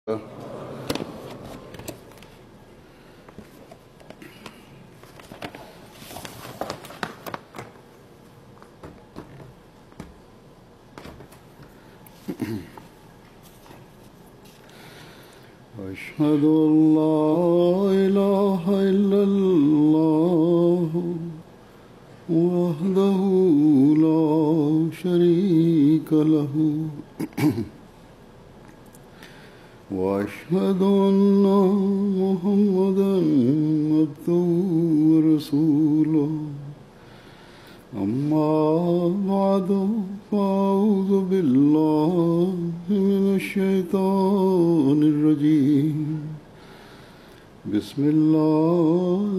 أشهد أن لا إله إلا الله وحده لا شريك له وأشهد أن محمدا عبده ورسوله أما بعد فأعوذ بالله من الشيطان الرجيم بسم الله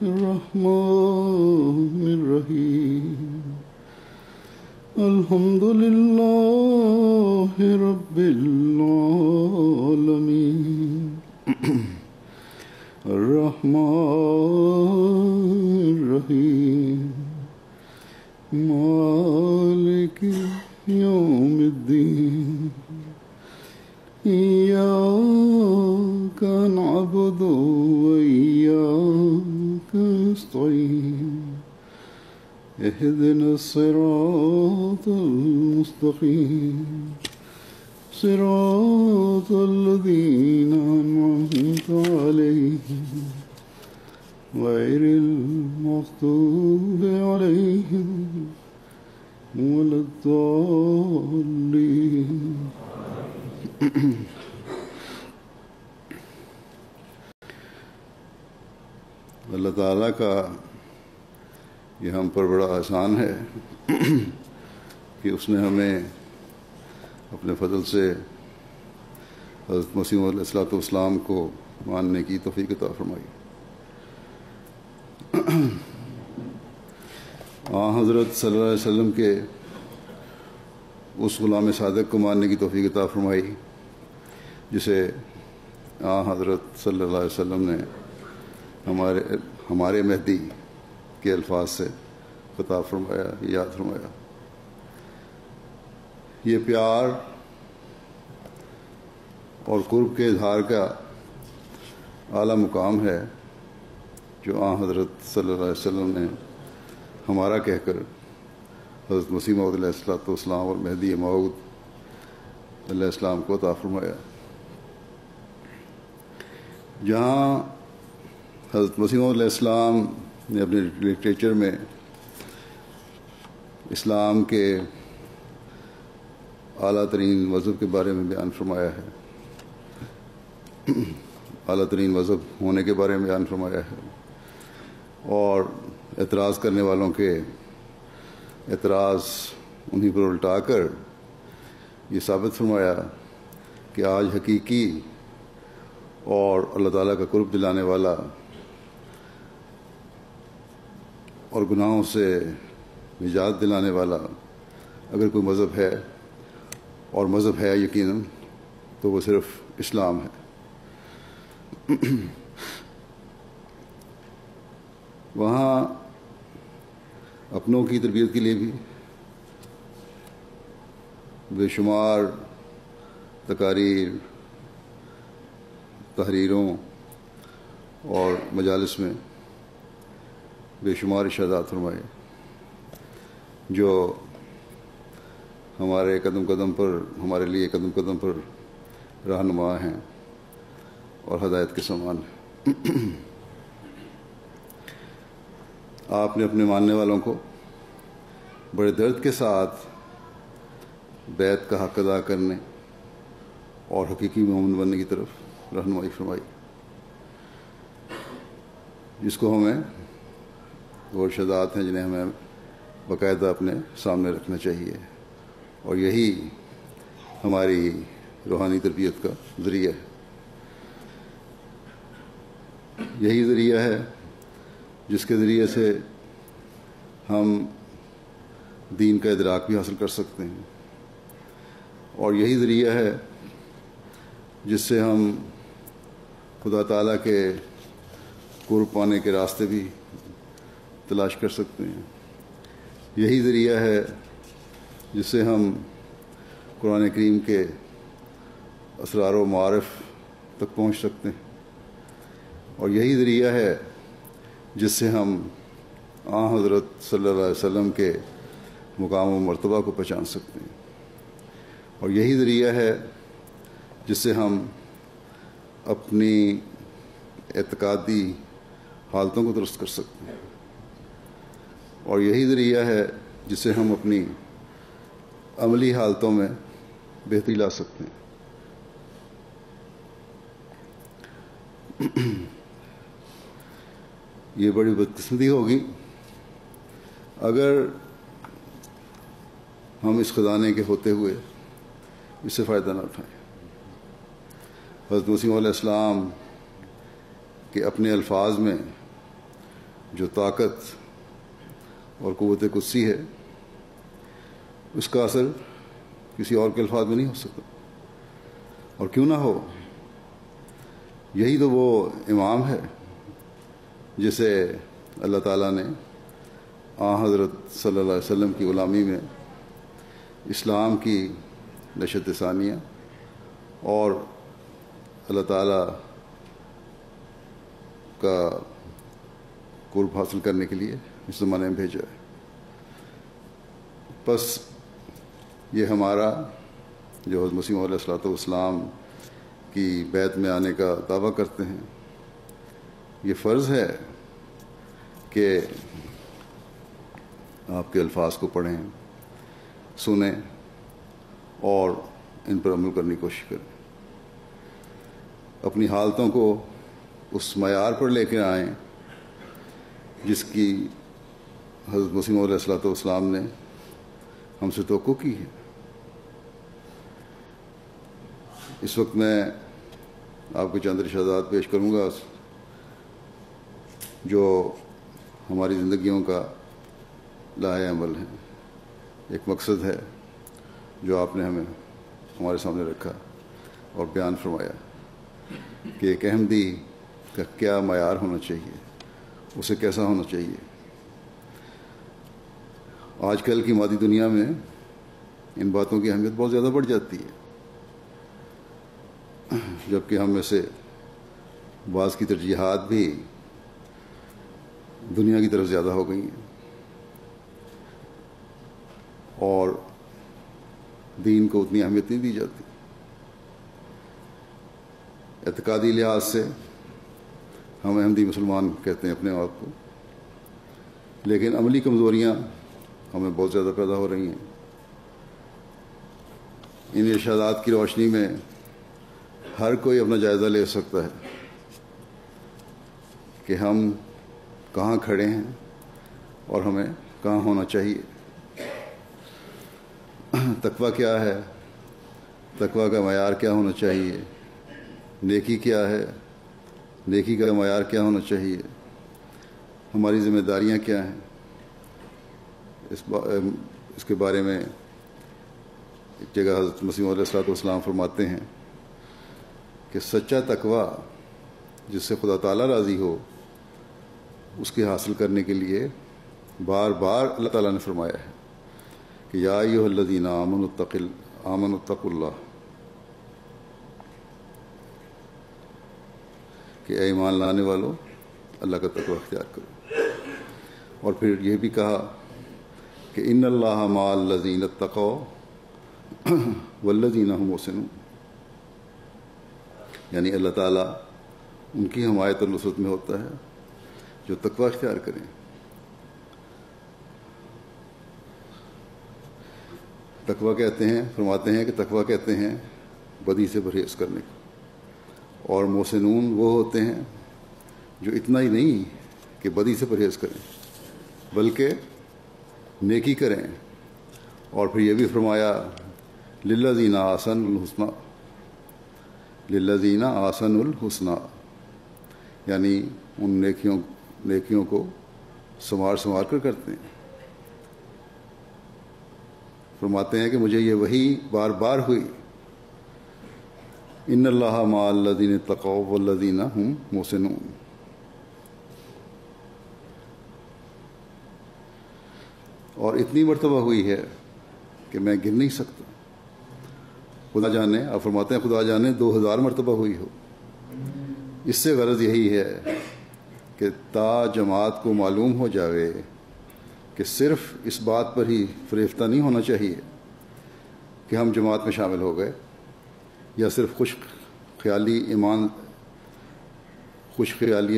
الرحمن الرحيم الحمد لله رب العالمين الرحمن الرحيم مالك يوم الدين إياك نعبد وإياك نستعين اهدنا الصراط المستقيم صراط الذين أنعمت عليهم غير المغضوب عليهم ولا الضالين اللہ تعالیٰ کا یہ ہم پر بڑا احسان ہے کہ اس نے ہمیں اپنے فضل سے حضرت مسیح علیہ الصلوۃ والسلام کو ماننے کی توفیق عطا فرمائی۔ حضرت صلی اللہ علیہ وسلم کے اس غلام صادق کو ماننے کی توفیق عطا فرمائی جسے حضرت صلی اللہ علیہ وسلم نے ہمارے مہدی کے الفاظ سے خطاب فرمایا، یاد فرمایا۔ یہ پیار اور قرب کے اظہار کا اعلیٰ مقام ہے جو حضرت صلی اللہ علیہ وسلم نے ہمارا کہہ کر حضرت مسیح موعود علیہ الصلوۃ والسلام اور مہدی موعود علیہ السلام کو عطا فرمایا۔ جہاں حضرت مسیح موعود علیہ السلام نے اپنے لٹریچر میں اسلام کے اعلیٰ ترین مذہب کے بارے میں بیان فرمایا ہے، اعلیٰ ترین مذہب ہونے کے بارے میں بیان فرمایا ہے، اور اعتراض کرنے والوں کے اعتراض انہیں پر الٹا کر یہ ثابت فرمایا کہ آج حقیقی اور اللہ تعالیٰ کا قرب دلانے والا اور گناہوں سے نجات دلانے والا اگر کوئی مذہب ہے، اور مذہب ہے یقیناً، تو وہ صرف اسلام ہے۔ وہاں اپنوں کی تربیت کے لیے بھی بے شمار تقاریر، تحریروں اور مجالس میں بے شمار ارشادات فرمائے جو ہمارے قدم قدم پر، ہمارے لیے قدم قدم پر رہنما ہیں اور ہدایت کے سامان ہیں۔ آپ نے اپنے ماننے والوں کو بڑے درد کے ساتھ بیعت کا حق ادا کرنے اور حقیقی مومن بننے کی طرف رہنمائی فرمائی، جس کو ہمیں وہ ارشادات ہیں جنہیں ہمیں باقاعدہ اپنے سامنے رکھنا چاہیے، اور یہی ہماری روحانی تربیت کا ذریعہ ہے۔ یہی ذریعہ ہے جس کے ذریعے سے ہم دین کا ادراک بھی حاصل کر سکتے ہیں، اور یہی ذریعہ ہے جس سے ہم خدا تعالیٰ کے قرب پانے کے راستے بھی تلاش کر سکتے ہیں۔ یہی ذریعہ ہے جس سے ہم قرآن کریم کے اسرار و معارف تک پہنچ سکتے ہیں، اور یہی ذریعہ ہے جس سے ہم حضرت صلی اللہ علیہ وسلم کے مقام و مرتبہ کو پہچان سکتے ہیں، اور یہی ذریعہ ہے جس سے ہم اپنی اعتقادی حالتوں کو درست کر سکتے ہیں، اور یہی ذریعہ ہے جس سے ہم اپنی عملی حالتوں میں بہتری لا سکتے ہیں۔ یہ بڑی بدقسمتی ہوگی اگر ہم اس خزانے کے ہوتے ہوئے اس سے فائدہ نہ اٹھائیں۔ حضرت مسیح علیہ السلام کے اپنے الفاظ میں جو طاقت اور قوت قدسی ہے، اس کا اثر کسی اور کے الفاظ میں نہیں ہو سکتا، اور کیوں نہ ہو، یہی تو وہ امام ہے جسے اللہ تعالیٰ نے حضرت صلی اللہ علیہ وسلم کی غلامی میں اسلام کی نشت ثانیہ اور اللہ تعالیٰ کا قرب حاصل کرنے کے لیے اس زمانے میں بھیجا ہے۔ بس یہ ہمارا جو حضرت مسیح علیہ الصلوۃ والسلام کی بیعت میں آنے کا دعویٰ کرتے ہیں، یہ فرض ہے کہ آپ کے الفاظ کو پڑھیں، سنیں اور ان پر عمل کرنے کی کوشش کریں، اپنی حالتوں کو اس معیار پر لے کے آئیں جس کی حضرت مسیح علیہ الصلوۃ والسلام نے ہم سے توقع کی ہے۔ اس وقت میں آپ کو چند ارشادات پیش کروں گا جو ہماری زندگیوں کا لائحہ عمل ہے، ایک مقصد ہے جو آپ نے ہمیں ہمارے سامنے رکھا اور بیان فرمایا کہ ایک احمدی کا کیا معیار ہونا چاہیے، اسے کیسا ہونا چاہیے۔ آج کل کی مادی دنیا میں ان باتوں کی اہمیت بہت زیادہ بڑھ جاتی ہے، جبکہ ہم میں سے بعض کی ترجیحات بھی دنیا کی طرف زیادہ ہو گئی ہیں، اور دین کو اتنی اہمیت نہیں دی جاتی۔ اعتقادی لحاظ سے ہم احمدی مسلمان کہتے ہیں اپنے آپ کو، لیکن عملی کمزوریاں ہمیں بہت زیادہ پیدا ہو رہی ہیں۔ ان ارشادات کی روشنی میں ہر کوئی اپنا جائزہ لے سکتا ہے کہ ہم کہاں کھڑے ہیں اور ہمیں کہاں ہونا چاہیے۔ تقویٰ کیا ہے، تقویٰ کا معیار کیا ہونا چاہیے، نیکی کیا ہے، نیکی کا معیار کیا ہونا چاہیے، ہماری ذمہ داریاں کیا ہیں، اس کے بارے میں ایک جگہ حضرت مسیح علیہ الصلوۃ والسلام فرماتے ہیں کہ سچا تقویٰ جس سے خدا تعالیٰ راضی ہو، اس کے حاصل کرنے کے لیے بار بار اللہ تعالیٰ نے فرمایا ہے کہ یا ایھا الذین آمنوا اتقوا اللہ، کہ اے ایمان لانے والو اللہ کا تقویٰ اختیار کرو، اور پھر یہ بھی کہا کہ ان اللہ مع الذین اتقوا والذین هم محسنون، یعنی اللہ تعالیٰ ان کی حمایت اور نصرت میں ہوتا ہے جو تقویٰ اختیار کریں۔ تقویٰ کہتے ہیں، فرماتے ہیں کہ تقویٰ کہتے ہیں بدی سے پرہیز کرنے کو، اور محسنون وہ ہوتے ہیں جو اتنا ہی نہیں کہ بدی سے پرہیز کریں بلکہ نیکی کریں، اور پھر یہ بھی فرمایا للذین احسنوا الحسنی، للذین احسنوا الحسنی، یعنی ان نیکیوں کو سنوار کر کرتے ہیں۔ فرماتے ہیں کہ مجھے یہ وحی بار بار ہوئی، ان اللہ مع الذین اتقوا والذین هم محسنون۔ اور اتنی مرتبہ ہوئی ہے کہ میں گن نہیں سکتا، خدا جانے، آپ فرماتے ہیں خدا جانے 2000 مرتبہ ہوئی ہو۔ اس سے غرض یہی ہے کہ تا جماعت کو معلوم ہو جاوے کہ صرف اس بات پر ہی فریفتہ نہیں ہونا چاہیے کہ ہم جماعت میں شامل ہو گئے، یا صرف خوش خیالی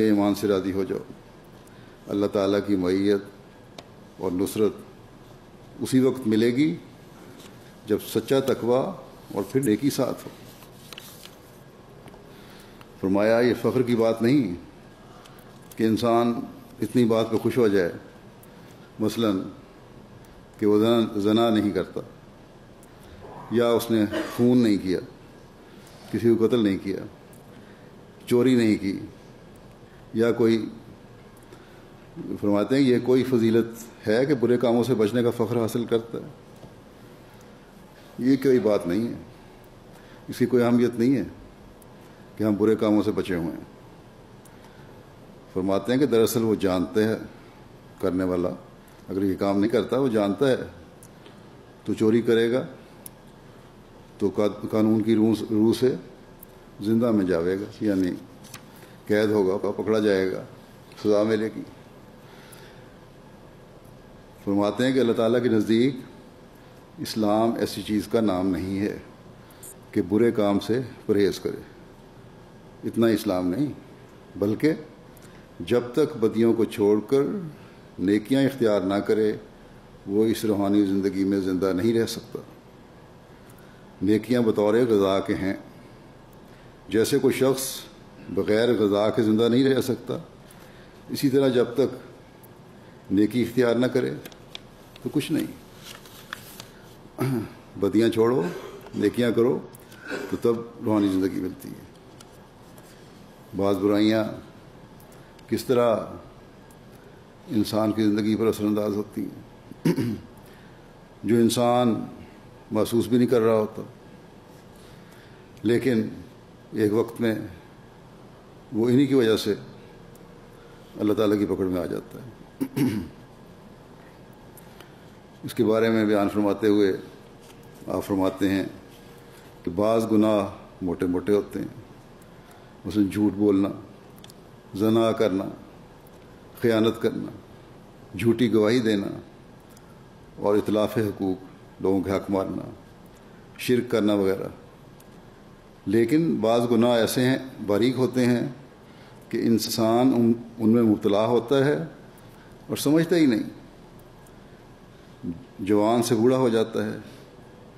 ایمان سے راضی ہو جاؤ۔ اللہ تعالیٰ کی معیت اور نصرت اسی وقت ملے گی جب سچا تقویٰ اور پھر نیکی ساتھ ہو۔ فرمایا یہ فخر کی بات نہیں کہ انسان اتنی بات پہ خوش ہو جائے، مثلا کہ وہ زنا نہیں کرتا، یا اس نے خون نہیں کیا، کسی کو قتل نہیں کیا، چوری نہیں کی، یا کوئی فرماتے ہیں یہ کوئی فضیلت ہے کہ برے کاموں سے بچنے کا فخر حاصل کرتا ہے؟ یہ کوئی بات نہیں ہے، اس کی کوئی اہمیت نہیں ہے کہ ہم برے کاموں سے بچے ہوئے ہیں۔ فرماتے ہیں کہ دراصل وہ جانتے ہیں کرنے والا اگر یہ کام نہیں کرتا، وہ جانتا ہے تو چوری کرے گا تو قانون کی روح سے زندہ میں جاوے گا، یعنی قید ہوگا، پکڑا جائے گا، سزا ملے گی۔ فرماتے ہیں کہ اللہ تعالیٰ کے نزدیک اسلام ایسی چیز کا نام نہیں ہے کہ برے کام سے پرہیز کرے، اتنا اسلام نہیں، بلکہ جب تک بدیوں کو چھوڑ کر نیکیاں اختیار نہ کرے وہ اس روحانی زندگی میں زندہ نہیں رہ سکتا۔ نیکیاں بطور غذا کے ہیں، جیسے کوئی شخص بغیر غذا کے زندہ نہیں رہ سکتا، اسی طرح جب تک نیکی اختیار نہ کرے تو کچھ نہیں۔ بدیاں چھوڑو، نیکیاں کرو تو تب روحانی زندگی ملتی ہے۔ بعض برائیاں کس طرح انسان کی زندگی پر اثر انداز ہوتی ہیں جو انسان محسوس بھی نہیں کر رہا ہوتا، لیکن ایک وقت میں وہ انہی کی وجہ سے اللہ تعالیٰ کی پکڑ میں آ جاتا ہے۔ اس کے بارے میں بیان فرماتے ہوئے آپ فرماتے ہیں کہ بعض گناہ موٹے موٹے ہوتے ہیں، مثلا جھوٹ بولنا، زنا کرنا، خیانت کرنا، جھوٹی گواہی دینا اور اتلاف حقوق، لوگوں کے حق مارنا، شرک کرنا وغیرہ۔ لیکن بعض گناہ ایسے ہیں، باریک ہوتے ہیں کہ انسان ان میں مبتلا ہوتا ہے اور سمجھتا ہی نہیں، جوان سے بوڑھا ہو جاتا ہے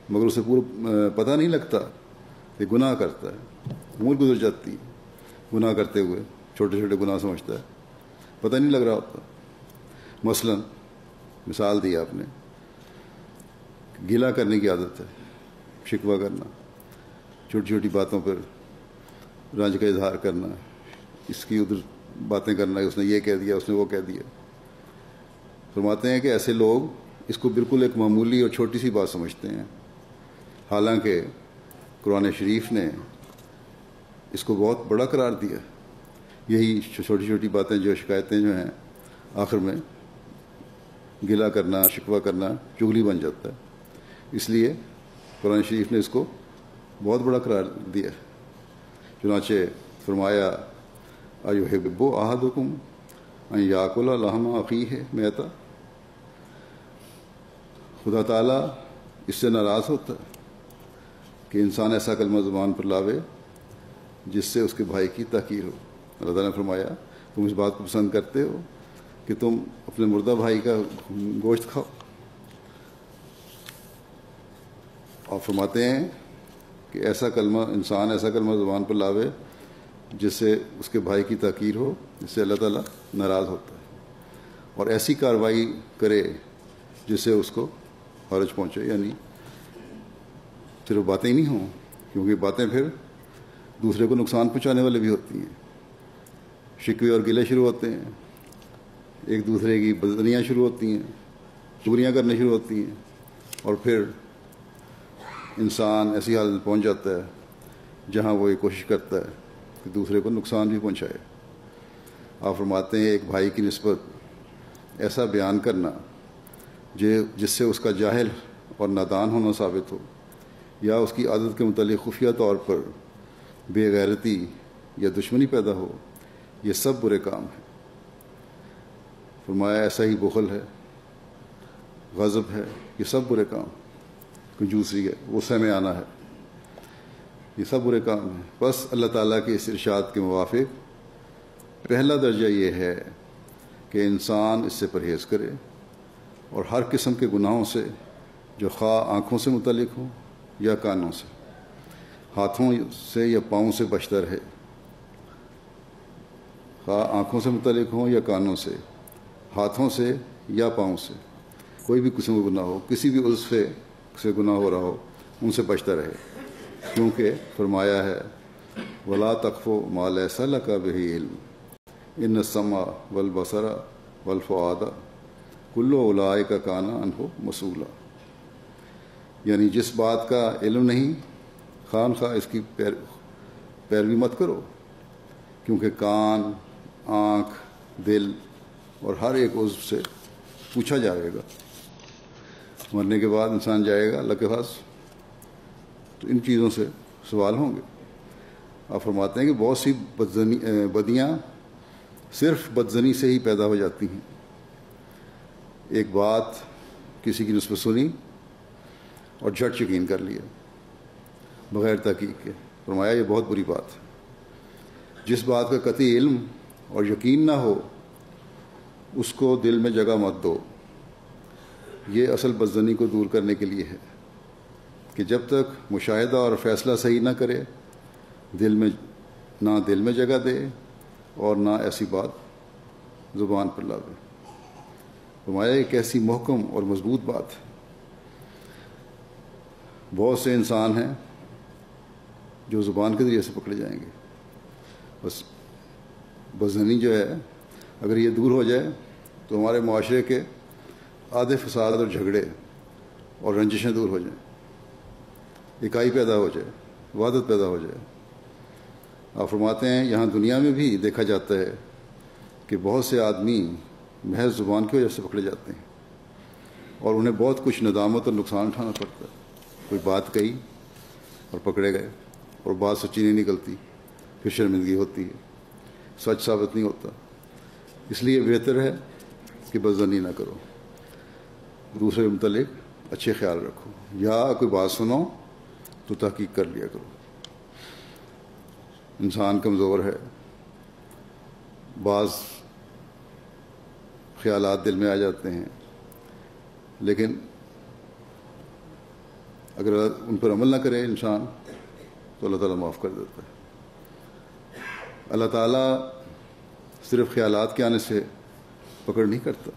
مگر اسے پورا پتہ نہیں لگتا کہ گناہ کرتا ہے، عمر گزر جاتی ہے گناہ کرتے ہوئے، چھوٹے چھوٹے گناہ سمجھتا ہے، پتہ نہیں لگ رہا ہوتا۔ مثلا مثال دی آپ نے، گلہ کرنے کی عادت ہے، شکوہ کرنا، چھوٹی چھوٹی باتوں پر رنج کا اظہار کرنا، اس کی ادھر باتیں کرنا، اس نے یہ کہہ دیا، اس نے وہ کہہ دیا۔ فرماتے ہیں کہ ایسے لوگ اس کو بالکل ایک معمولی اور چھوٹی سی بات سمجھتے ہیں، حالانکہ قرآن شریف نے اس کو بہت بڑا قرار دیا۔ یہی چھوٹی چھوٹی باتیں جو شکایتیں جو ہیں آخر میں گلہ کرنا، شکوہ کرنا چغلی بن جاتا ہے، اس لیے قرآن شریف نے اس کو بہت بڑا قرار دیا۔ چنانچہ فرمایا ایحب احدکم ان یاکل لحم اخیہ میتا، خدا تعالیٰ اس سے ناراض ہوتا ہے کہ انسان ایسا کلمہ زبان پر لاوے جس سے اس کے بھائی کی تحقیر ہو۔ اللہ تعالیٰ نے فرمایا تم اس بات کو پسند کرتے ہو کہ تم اپنے مردہ بھائی کا گوشت کھاؤ، اور فرماتے ہیں کہ انسان ایسا کلمہ زبان پر لاوے جس سے اس کے بھائی کی تحقیر ہو، جس سے اللہ تعالیٰ ناراض ہوتا ہے، اور ایسی کارروائی کرے جس سے اس کو حرج پہنچے، یعنی صرف باتیں نہیں ہوں، کیونکہ باتیں پھر دوسرے کو نقصان پہنچانے والے بھی ہوتی ہیں۔ شکوے اور گلے شروع ہوتے ہیں، ایک دوسرے کی بدنیاں شروع ہوتی ہیں، چغلیاں کرنے شروع ہوتی ہیں، اور پھر انسان ایسی حالت پہنچ جاتا ہے جہاں وہ یہ کوشش کرتا ہے کہ دوسرے کو نقصان بھی پہنچائے۔ آپ فرماتے ہیں ایک بھائی کی نسبت ایسا بیان کرنا جس سے اس کا جاہل اور نادان ہونا ثابت ہو، یا اس کی عادت کے متعلق خفیہ طور پر بے غیرتی یا دشمنی پیدا ہو، یہ سب برے کام ہیں۔ فرمایا ایسا ہی بخل ہے، غضب ہے، یہ سب برے کام، کنجوسی ہے، غصے میں آنا ہے، یہ سب برے کام ہیں۔ بس اللہ تعالیٰ کے اس ارشاد کے موافق پہلا درجہ یہ ہے کہ انسان اس سے پرہیز کرے اور ہر قسم کے گناہوں سے جو خواہ آنکھوں سے متعلق ہوں یا کانوں سے، ہاتھوں سے یا پاؤں سے بچتا رہے، خواہ آنکھوں سے متعلق ہوں یا کانوں سے، ہاتھوں سے یا پاؤں سے، کوئی بھی قسم کا گناہ ہو، کسی بھی عضو سے گناہ ہو رہا ہو، ان سے بچتا رہے، کیونکہ فرمایا ہے وَلَا تَقْفُ مَا لَيْسَ لَكَ بِهِ عِلْمٌ إِنَّ السَّمْعَ وَالْبَصَرَ وَالْفُؤَادَ كُلُّ أُولَٰئِكَ كَانَ عَنْهُ مَسْئُولًا، یعنی جس بات کا علم نہیں خواہ خواہ اس کی پیروی مت کرو، کیونکہ کان، آنکھ، دل اور ہر ایک عضو سے پوچھا جائے گا۔ مرنے کے بعد انسان جائے گا اللہ کے پاس، تو ان چیزوں سے سوال ہوں گے۔ آپ فرماتے ہیں کہ بہت سی بدیاں صرف بدزنی سے ہی پیدا ہو جاتی ہیں۔ ایک بات کسی کی نسبت سنی اور جھٹ یقین کر لیا بغیر تحقیق کے، فرمایا یہ بہت بری بات ہے۔ جس بات کا قطعی علم اور یقین نہ ہو اس کو دل میں جگہ مت دو۔ یہ اصل بدزنی کو دور کرنے کے لیے ہے کہ جب تک مشاہدہ اور فیصلہ صحیح نہ کرے، دل میں جگہ دے اور نہ ایسی بات زبان پر لاوے۔ فرمایا ایک ایسی محکم اور مضبوط بات ہے۔ بہت سے انسان ہیں جو زبان کے ذریعے سے پکڑے جائیں گے۔ بس بدزنی جو ہے اگر یہ دور ہو جائے تو ہمارے معاشرے کے آدھے فساد اور جھگڑے اور رنجشیں دور ہو جائیں، اکائی پیدا ہو جائے، وحدت پیدا ہو جائے۔ آپ فرماتے ہیں یہاں دنیا میں بھی دیکھا جاتا ہے کہ بہت سے آدمی محض زبان کی وجہ سے پکڑے جاتے ہیں اور انہیں بہت کچھ ندامت اور نقصان اٹھانا پڑتا ہے۔ کوئی بات کہی اور پکڑے گئے اور بات سچی نہیں نکلتی، پھر شرمندگی ہوتی ہے، سچ ثابت نہیں ہوتا۔ اس لیے بہتر ہے کہ بدزنی نہ کرو، دوسرے کے متعلق اچھے خیال رکھو، یا کوئی بات سنو تو تحقیق کر لیا کرو۔ انسان کمزور ہے، بعض خیالات دل میں آ جاتے ہیں، لیکن اگر ان پر عمل نہ کرے انسان تو اللہ تعالیٰ معاف کر دیتا ہے۔ اللہ تعالیٰ صرف خیالات کے آنے سے پکڑ نہیں کرتا،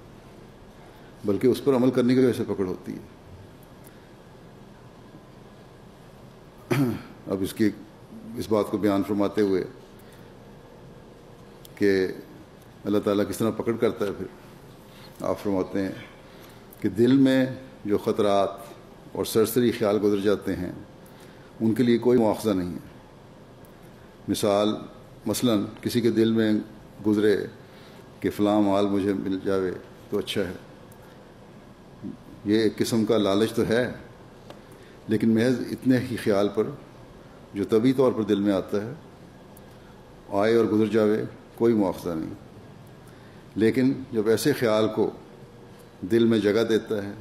بلکہ اس پر عمل کرنے کی وجہ سے پکڑ ہوتی ہے۔ اب اس بات کو بیان فرماتے ہوئے کہ اللہ تعالیٰ کس طرح پکڑ کرتا ہے، پھر آپ فرماتے ہیں کہ دل میں جو خطرات اور سرسری خیال گزر جاتے ہیں ان کے لیے کوئی مواخذہ نہیں ہے۔ مثلاً کسی کے دل میں گزرے کہ فلاں مال مجھے مل جاوے تو اچھا ہے، یہ ایک قسم کا لالچ تو ہے، لیکن محض اتنے ہی خیال پر جو طبعی طور پر دل میں آتا ہے، آئے اور گزر جاوے، کوئی مواخذہ نہیں۔ لیکن جب ایسے خیال کو دل میں جگہ دیتا ہے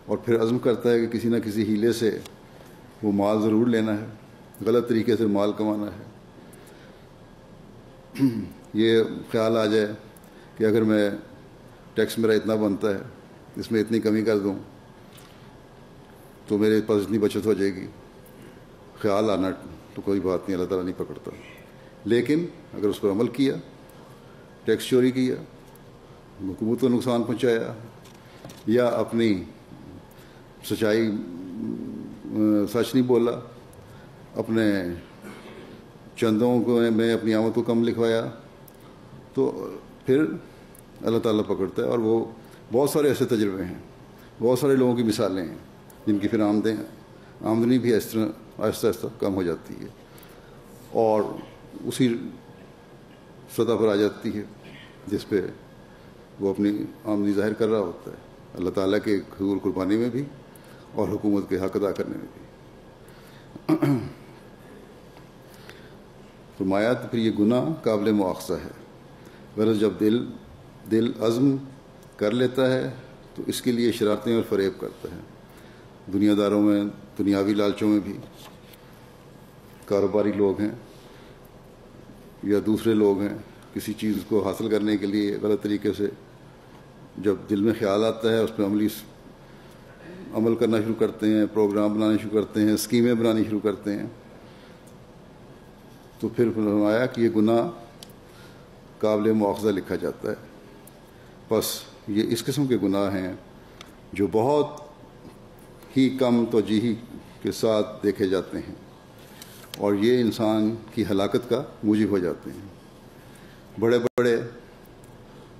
اور پھر عزم کرتا ہے کہ کسی نہ کسی ہیلے سے وہ مال ضرور لینا ہے، غلط طریقے سے مال کمانا ہے، یہ خیال آ جائے کہ اگر میں ٹیکس میرا اتنا بنتا ہے اس میں اتنی کمی کر دوں تو میرے پاس اتنی بچت ہو جائے گی، خیال آنا تو کوئی بات نہیں، اللہ تعالیٰ نہیں پکڑتا۔ لیکن اگر اس پر عمل کیا، ٹیکس چوری کیا، حکومت کو نقصان پہنچایا، یا اپنی سچ نہیں بولا، اپنے چندوں کو میں اپنی آمد کو کم لکھوایا، تو پھر اللہ تعالیٰ پکڑتا ہے۔ اور وہ بہت سارے ایسے تجربے ہیں، بہت سارے لوگوں کی مثالیں ہیں جن کی پھر آمدنی بھی اس طرح آہستہ آہستہ کم ہو جاتی ہے اور اسی سطح پر آ جاتی ہے جس پہ وہ اپنی آمدنی ظاہر کر رہا ہوتا ہے، اللہ تعالیٰ کے حضور قربانی میں بھی اور حکومت کے حق ادا کرنے میں بھی۔ فرمایا تو پھر یہ گناہ قابل مواخذہ ہے، غرض جب دل عزم کر لیتا ہے تو اس کے لیے شرارتیں اور فریب کرتا ہے، دنیا داروں میں، دنیاوی لالچوں میں بھی، کاروباری لوگ ہیں یا دوسرے لوگ ہیں، کسی چیز کو حاصل کرنے کے لیے غلط طریقے سے جب دل میں خیال آتا ہے اس پہ عمل کرنا شروع کرتے ہیں، پروگرام بنانے شروع کرتے ہیں، اسکیمیں بنانی شروع کرتے ہیں، تو پھر فرمایا کہ یہ گناہ قابل مواخذہ لکھا جاتا ہے۔ بس یہ اس قسم کے گناہ ہیں جو بہت ہی کم توجیہی کے ساتھ دیکھے جاتے ہیں اور یہ انسان کی ہلاکت کا موجب ہو جاتے ہیں۔ بڑے بڑے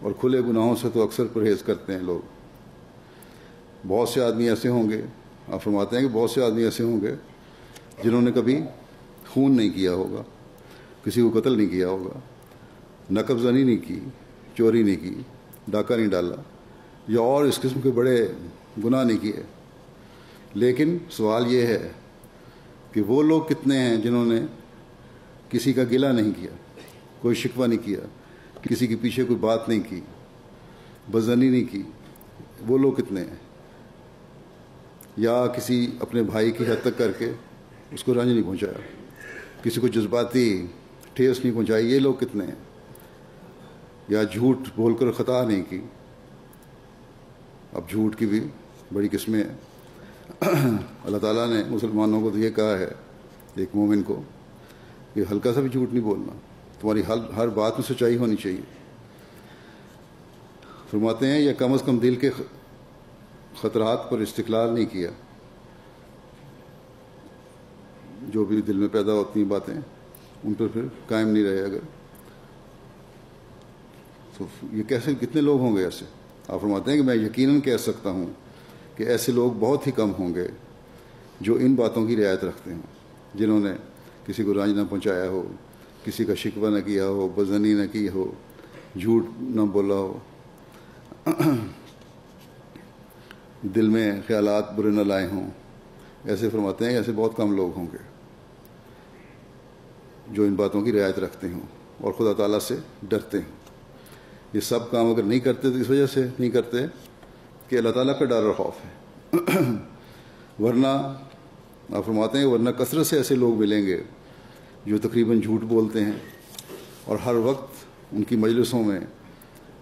اور کھلے گناہوں سے تو اکثر پرہیز کرتے ہیں لوگ۔ بہت سے آدمی ایسے ہوں گے، آپ فرماتے ہیں کہ بہت سے آدمی ایسے ہوں گے جنہوں نے کبھی خون نہیں کیا ہوگا، کسی کو قتل نہیں کیا ہوگا، نقب زنی نہیں کی، چوری نہیں کی، ڈاکہ نہیں ڈالا یا اور اس قسم کے بڑے گناہ نہیں کیے، لیکن سوال یہ ہے کہ وہ لوگ کتنے ہیں جنہوں نے کسی کا گلہ نہیں کیا، کوئی شکوہ نہیں کیا، کسی کے پیچھے کوئی بات نہیں کی، بدزنی نہیں کی، وہ لوگ کتنے ہیں؟ یا کسی اپنے بھائی کی حد تک کر کے اس کو رنج نہیں پہنچایا، کسی کو جذباتی ٹھیس نہیں پہنچائی، یہ لوگ کتنے ہیں؟ یا جھوٹ بول کر خطا نہیں کی۔ اب جھوٹ کی بھی بڑی قسمیں ہیں۔ اللہ تعالیٰ نے مسلمانوں کو تو یہ کہا ہے، ایک مومن کو، کہ ہلکا سا بھی جھوٹ نہیں بولنا، تمہاری ہر بات میں سچائی ہونی چاہیے۔ فرماتے ہیں یا کم از کم دل کے خطرات پر استقلال نہیں کیا، جو بھی دل میں پیدا ہوتی ہیں باتیں ان پر پھر قائم نہیں رہے اگر، تو یہ کیسے کتنے لوگ ہوں گے ایسے؟ آپ فرماتے ہیں کہ میں یقیناً کہہ سکتا ہوں کہ ایسے لوگ بہت ہی کم ہوں گے جو ان باتوں کی رعایت رکھتے ہیں، جنہوں نے کسی کو رنج نہ پہنچایا ہو، کسی کا شکوہ نہ کیا ہو، بدزنی نہ کی ہو، جھوٹ نہ بولا ہو، دل میں خیالات برے نہ لائے ہوں۔ ایسے فرماتے ہیں ایسے بہت کم لوگ ہوں گے جو ان باتوں کی رعایت رکھتے ہوں اور خدا تعالیٰ سے ڈرتے ہیں۔ یہ سب کام اگر نہیں کرتے تو اس وجہ سے نہیں کرتے کہ اللہ تعالیٰ کا ڈر اور خوف ہے، ورنہ آپ فرماتے ہیں ورنہ کثرت سے ایسے لوگ ملیں گے جو تقریباً جھوٹ بولتے ہیں اور ہر وقت ان کی مجلسوں میں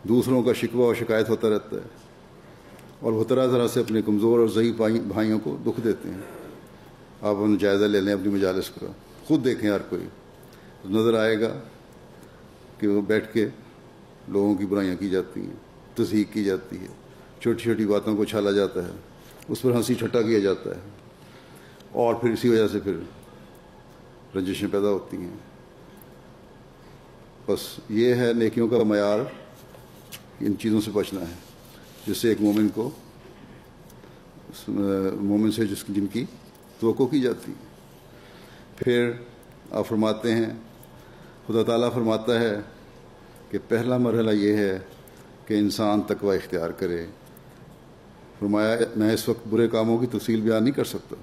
دوسروں کا شکوہ اور شکایت ہوتا رہتا ہے اور وہ طرح طرح سے اپنے کمزور اور ضعیف بھائیوں کو دکھ دیتے ہیں۔ آپ انہیں جائزہ لے لیں اپنی مجالس کا، خود دیکھیں، ہر کوئی نظر آئے گا کہ وہ بیٹھ کے لوگوں کی برائیاں کی جاتی ہیں، تصحیح کی جاتی ہے، چھوٹی چھوٹی باتوں کو چھالا جاتا ہے، اس پر ہنسی ٹھٹا کیا جاتا ہے اور پھر اسی وجہ سے پھر رنجشیں پیدا ہوتی ہیں۔ بس یہ ہے نیکیوں کا معیار، ان چیزوں سے بچنا ہے جس سے ایک مومن کو مومن سے جن کی توقع کی جاتی ہے۔ پھر آپ فرماتے ہیں خدا تعالیٰ فرماتا ہے کہ پہلا مرحلہ یہ ہے کہ انسان تقوی اختیار کرے۔ فرمایا میں اس وقت برے کاموں کی تفصیل بیان نہیں کر سکتا،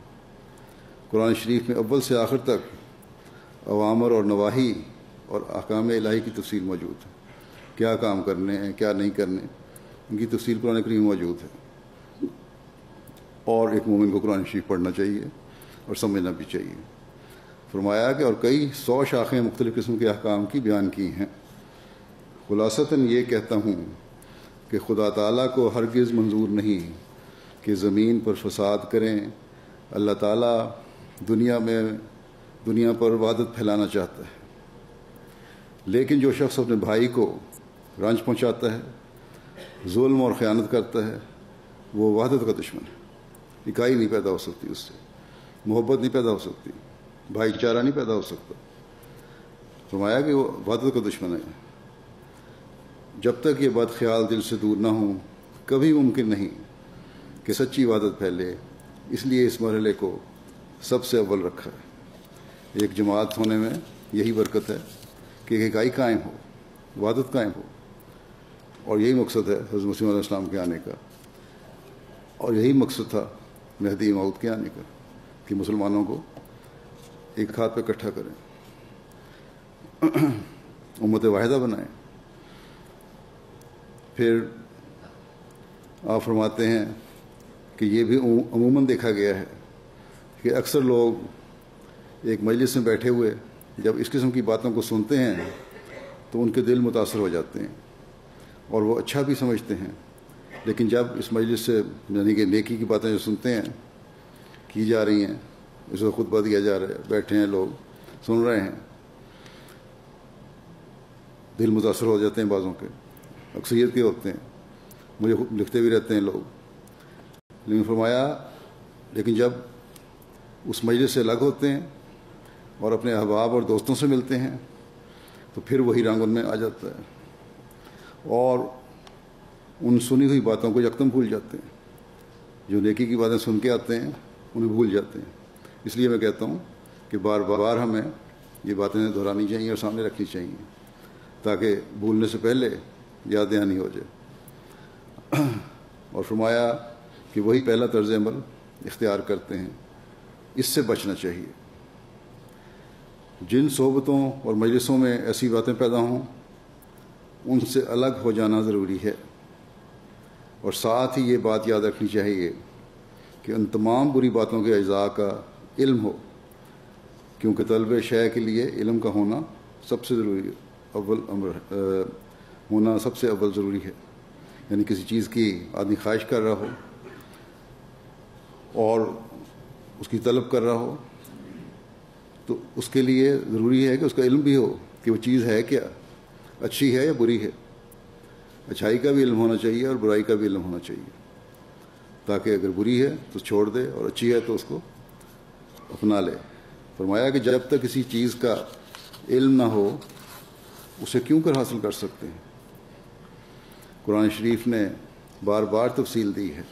قرآن شریف میں اول سے آخر تک اوامر اور نواہی اور احکام الہی کی تفصیل موجود ہے، کیا کام کرنے ہیں کیا نہیں کرنے، ان کی تفصیل قرآن کریم میں موجود ہے، اور ایک مومن کو قرآن شریف پڑھنا چاہیے اور سمجھنا بھی چاہیے۔ فرمایا کہ اور کئی 100 شاخیں مختلف قسم کے احکام کی بیان کی ہیں۔ خلاصتاً یہ کہتا ہوں کہ خدا تعالیٰ کو ہرگز منظور نہیں کہ زمین پر فساد کریں۔ اللہ تعالیٰ دنیا پر وحدت پھیلانا چاہتا ہے، لیکن جو شخص اپنے بھائی کو رنج پہنچاتا ہے، ظلم اور خیانت کرتا ہے، وہ وحدت کا دشمن ہے۔ اکائی نہیں پیدا ہو سکتی اس سے، محبت نہیں پیدا ہو سکتی، بھائی چارہ نہیں پیدا ہو سکتا۔ فرمایا کہ وہ وحدت کا دشمن ہے۔ جب تک یہ بد خیال دل سے دور نہ ہوں کبھی ممکن نہیں کہ سچی وحدت پھیلے، اس لیے اس مرحلے کو سب سے اول رکھا ہے۔ ایک جماعت ہونے میں یہی برکت ہے کہ ایک اکائی قائم ہو، وحدت قائم ہو، اور یہی مقصد ہے حضرت مسیح علیہ السلام کے آنے کا، اور یہی مقصد تھا مہدی موعود کے آنے کا، کہ مسلمانوں کو ایک ہاتھ پہ اکٹھا کریں، امت واحدہ بنائیں۔ پھر آپ فرماتے ہیں کہ یہ بھی عموماً دیکھا گیا ہے کہ اکثر لوگ ایک مجلس میں بیٹھے ہوئے جب اس قسم کی باتوں کو سنتے ہیں تو ان کے دل متاثر ہو جاتے ہیں اور وہ اچھا بھی سمجھتے ہیں، لیکن جب اس مجلس سے یعنی کہ نیکی کی باتیں جو سنتے ہیں کی جا رہی ہیں، اس کو خطبہ دیا جا رہا ہے، بیٹھے ہیں لوگ سن رہے ہیں، دل متاثر ہو جاتے ہیں، بعضوں کے اکثریت کے ہوتے ہیں، مجھے لکھتے بھی رہتے ہیں لوگ۔ لیکن فرمایا لیکن جب اس مجلس سے الگ ہوتے ہیں اور اپنے احباب اور دوستوں سے ملتے ہیں تو پھر وہی رنگ ان میں آ جاتا ہے اور ان سنی ہوئی باتوں کو یکدم بھول جاتے ہیں، جو نیکی کی باتیں سن کے آتے ہیں انہیں بھول جاتے ہیں۔ اس لیے میں کہتا ہوں کہ بار بار ہمیں یہ باتیں دہرانی چاہیے اور سامنے رکھنی چاہیے تاکہ بھولنے سے پہلے یاد دہانی ہو جائے۔ اور فرمایا کہ وہی پہلا طرز عمل اختیار کرتے ہیں، اس سے بچنا چاہیے۔ جن صحبتوں اور مجلسوں میں ایسی باتیں پیدا ہوں ان سے الگ ہو جانا ضروری ہے، اور ساتھ ہی یہ بات یاد رکھنی چاہیے کہ ان تمام بری باتوں کے اجزاء کا علم ہو، کیونکہ طلب شے کے لیے علم کا ہونا سب سے ضروری ہونا سب سے اول ضروری ہے۔ یعنی کسی چیز کی آدمی خواہش کر رہا ہو اور اس کی طلب کر رہا ہو تو اس کے لیے ضروری ہے کہ اس کا علم بھی ہو کہ وہ چیز ہے کیا، اچھی ہے یا بری ہے۔ اچھائی کا بھی علم ہونا چاہیے اور برائی کا بھی علم ہونا چاہیے، تاکہ اگر بری ہے تو چھوڑ دے اور اچھی ہے تو اس کو اپنا لے۔ فرمایا کہ جب تک کسی چیز کا علم نہ ہو اسے کیوں کر حاصل کر سکتے ہیں؟ قرآن شریف نے بار بار تفصیل دی ہے،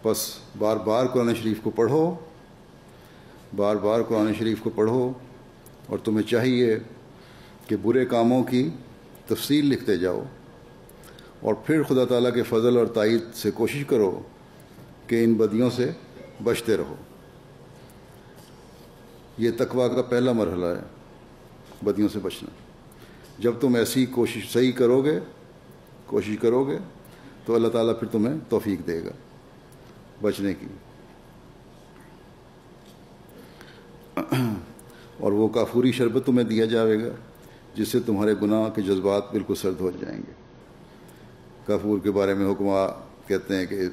بس بار بار قرآن شریف کو پڑھو، بار بار قرآن شریف کو پڑھو، اور تمہیں چاہیے کہ برے کاموں کی تفصیل لکھتے جاؤ اور پھر خدا تعالیٰ کے فضل اور تائید سے کوشش کرو کہ ان بدیوں سے بچتے رہو۔ یہ تقویٰ کا پہلا مرحلہ ہے، بدیوں سے بچنا۔ جب تم ایسی کوشش صحیح کوشش کرو گے تو اللہ تعالیٰ پھر تمہیں توفیق دے گا بچنے کی، اور وہ کافوری شربت تمہیں دیا جائے گا جس سے تمہارے گناہ کے جذبات بالکل سرد ہو جائیں گے۔ کافور کے بارے میں حکما کہتے ہیں کہ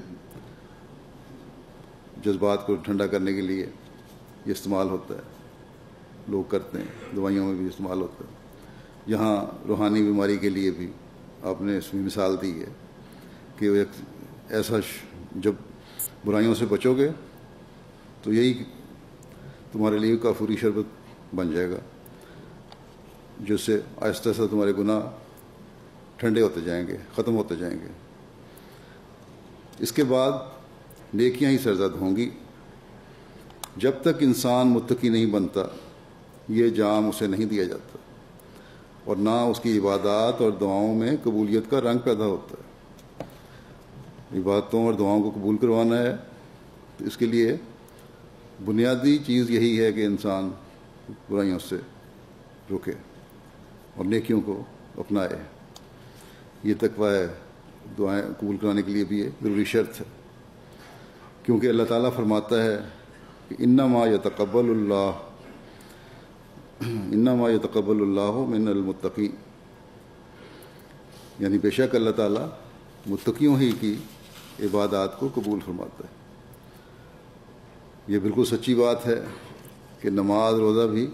جذبات کو ٹھنڈا کرنے کے لیے یہ استعمال ہوتا ہے، لوگ کرتے ہیں، دوائیوں میں بھی استعمال ہوتا ہے۔ یہاں روحانی بیماری کے لیے بھی آپ نے اس میں مثال دی ہے کہ ایک ایسا جب برائیوں سے بچو گے تو یہی تمہارے لیے کافوری شربت بن جائے گا، جس سے آہستہ آہستہ تمہارے گناہ ٹھنڈے ہوتے جائیں گے، ختم ہوتے جائیں گے۔ اس کے بعد نیکیاں ہی سرزد ہوں گی۔ جب تک انسان متقی نہیں بنتا یہ جام اسے نہیں دیا جاتا، اور نہ اس کی عبادات اور دعاؤں میں قبولیت کا رنگ پیدا ہوتا ہے۔ عبادتوں اور دعاؤں کو قبول کروانا ہے تو اس کے لیے بنیادی چیز یہی ہے کہ انسان برائیوں سے رکے اور نیکیوں کو اپنائے۔ یہ تقویٰ ہے، دعائیں قبول کرانے کے لیے بھی یہ ضروری شرط ہے، کیونکہ اللہ تعالیٰ فرماتا ہے کہ انما یتقبل اللہ من المتقین، یعنی بے شک اللہ تعالیٰ متقیوں ہی کی عبادات کو قبول فرماتا ہے۔ یہ بالکل سچی بات ہے کہ نماز روزہ بھی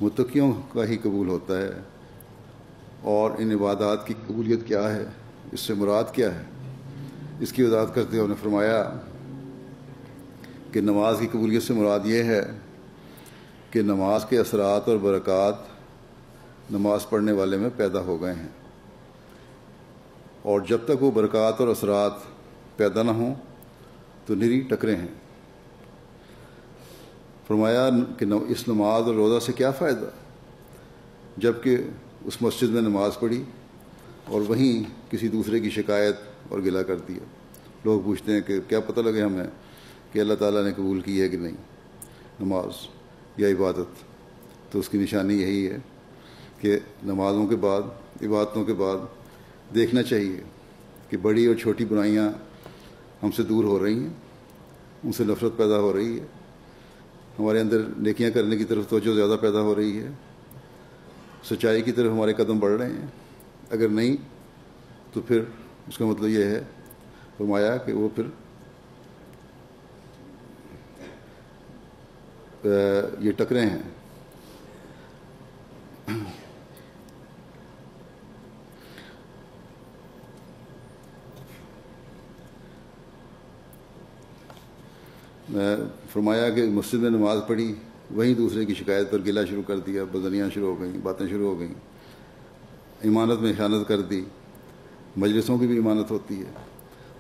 متقیوں کا ہی قبول ہوتا ہے، اور ان عبادات کی قبولیت کیا ہے، اس سے مراد کیا ہے، اس کی وضاحت کرتے ہوئے فرمایا کہ نماز کی قبولیت سے مراد یہ ہے کہ نماز کے اثرات اور برکات نماز پڑھنے والے میں پیدا ہو گئے ہیں، اور جب تک وہ برکات اور اثرات پیدا نہ ہوں تو نری ٹکرے ہیں۔ فرمایا کہ اس نماز اور روزہ سے کیا فائدہ جب کہ اس مسجد میں نماز پڑھی اور وہیں کسی دوسرے کی شکایت اور گلہ کر دیا۔ لوگ پوچھتے ہیں کہ کیا پتہ لگے ہمیں کہ اللہ تعالیٰ نے قبول کی ہے کہ نہیں نماز، یا عبادت، تو اس کی نشانی یہی ہے کہ نمازوں کے بعد، عبادتوں کے بعد دیکھنا چاہیے کہ بڑی اور چھوٹی برائیاں ہم سے دور ہو رہی ہیں، ان سے نفرت پیدا ہو رہی ہے، ہمارے اندر نیکیاں کرنے کی طرف توجہ زیادہ پیدا ہو رہی ہے، سچائی کی طرف ہمارے قدم بڑھ رہے ہیں۔ اگر نہیں تو پھر اس کا مطلب یہ ہے، فرمایا کہ وہ پھر یہ ٹکرے ہیں۔ فرمایا کہ مسجد میں نماز پڑھی، وہیں دوسرے کی شکایت پر گلہ شروع کر دیا، بدنیاں شروع ہو گئیں، باتیں شروع ہو گئیں، امانت میں خیانت کر دی۔ مجلسوں کی بھی امانت ہوتی ہے،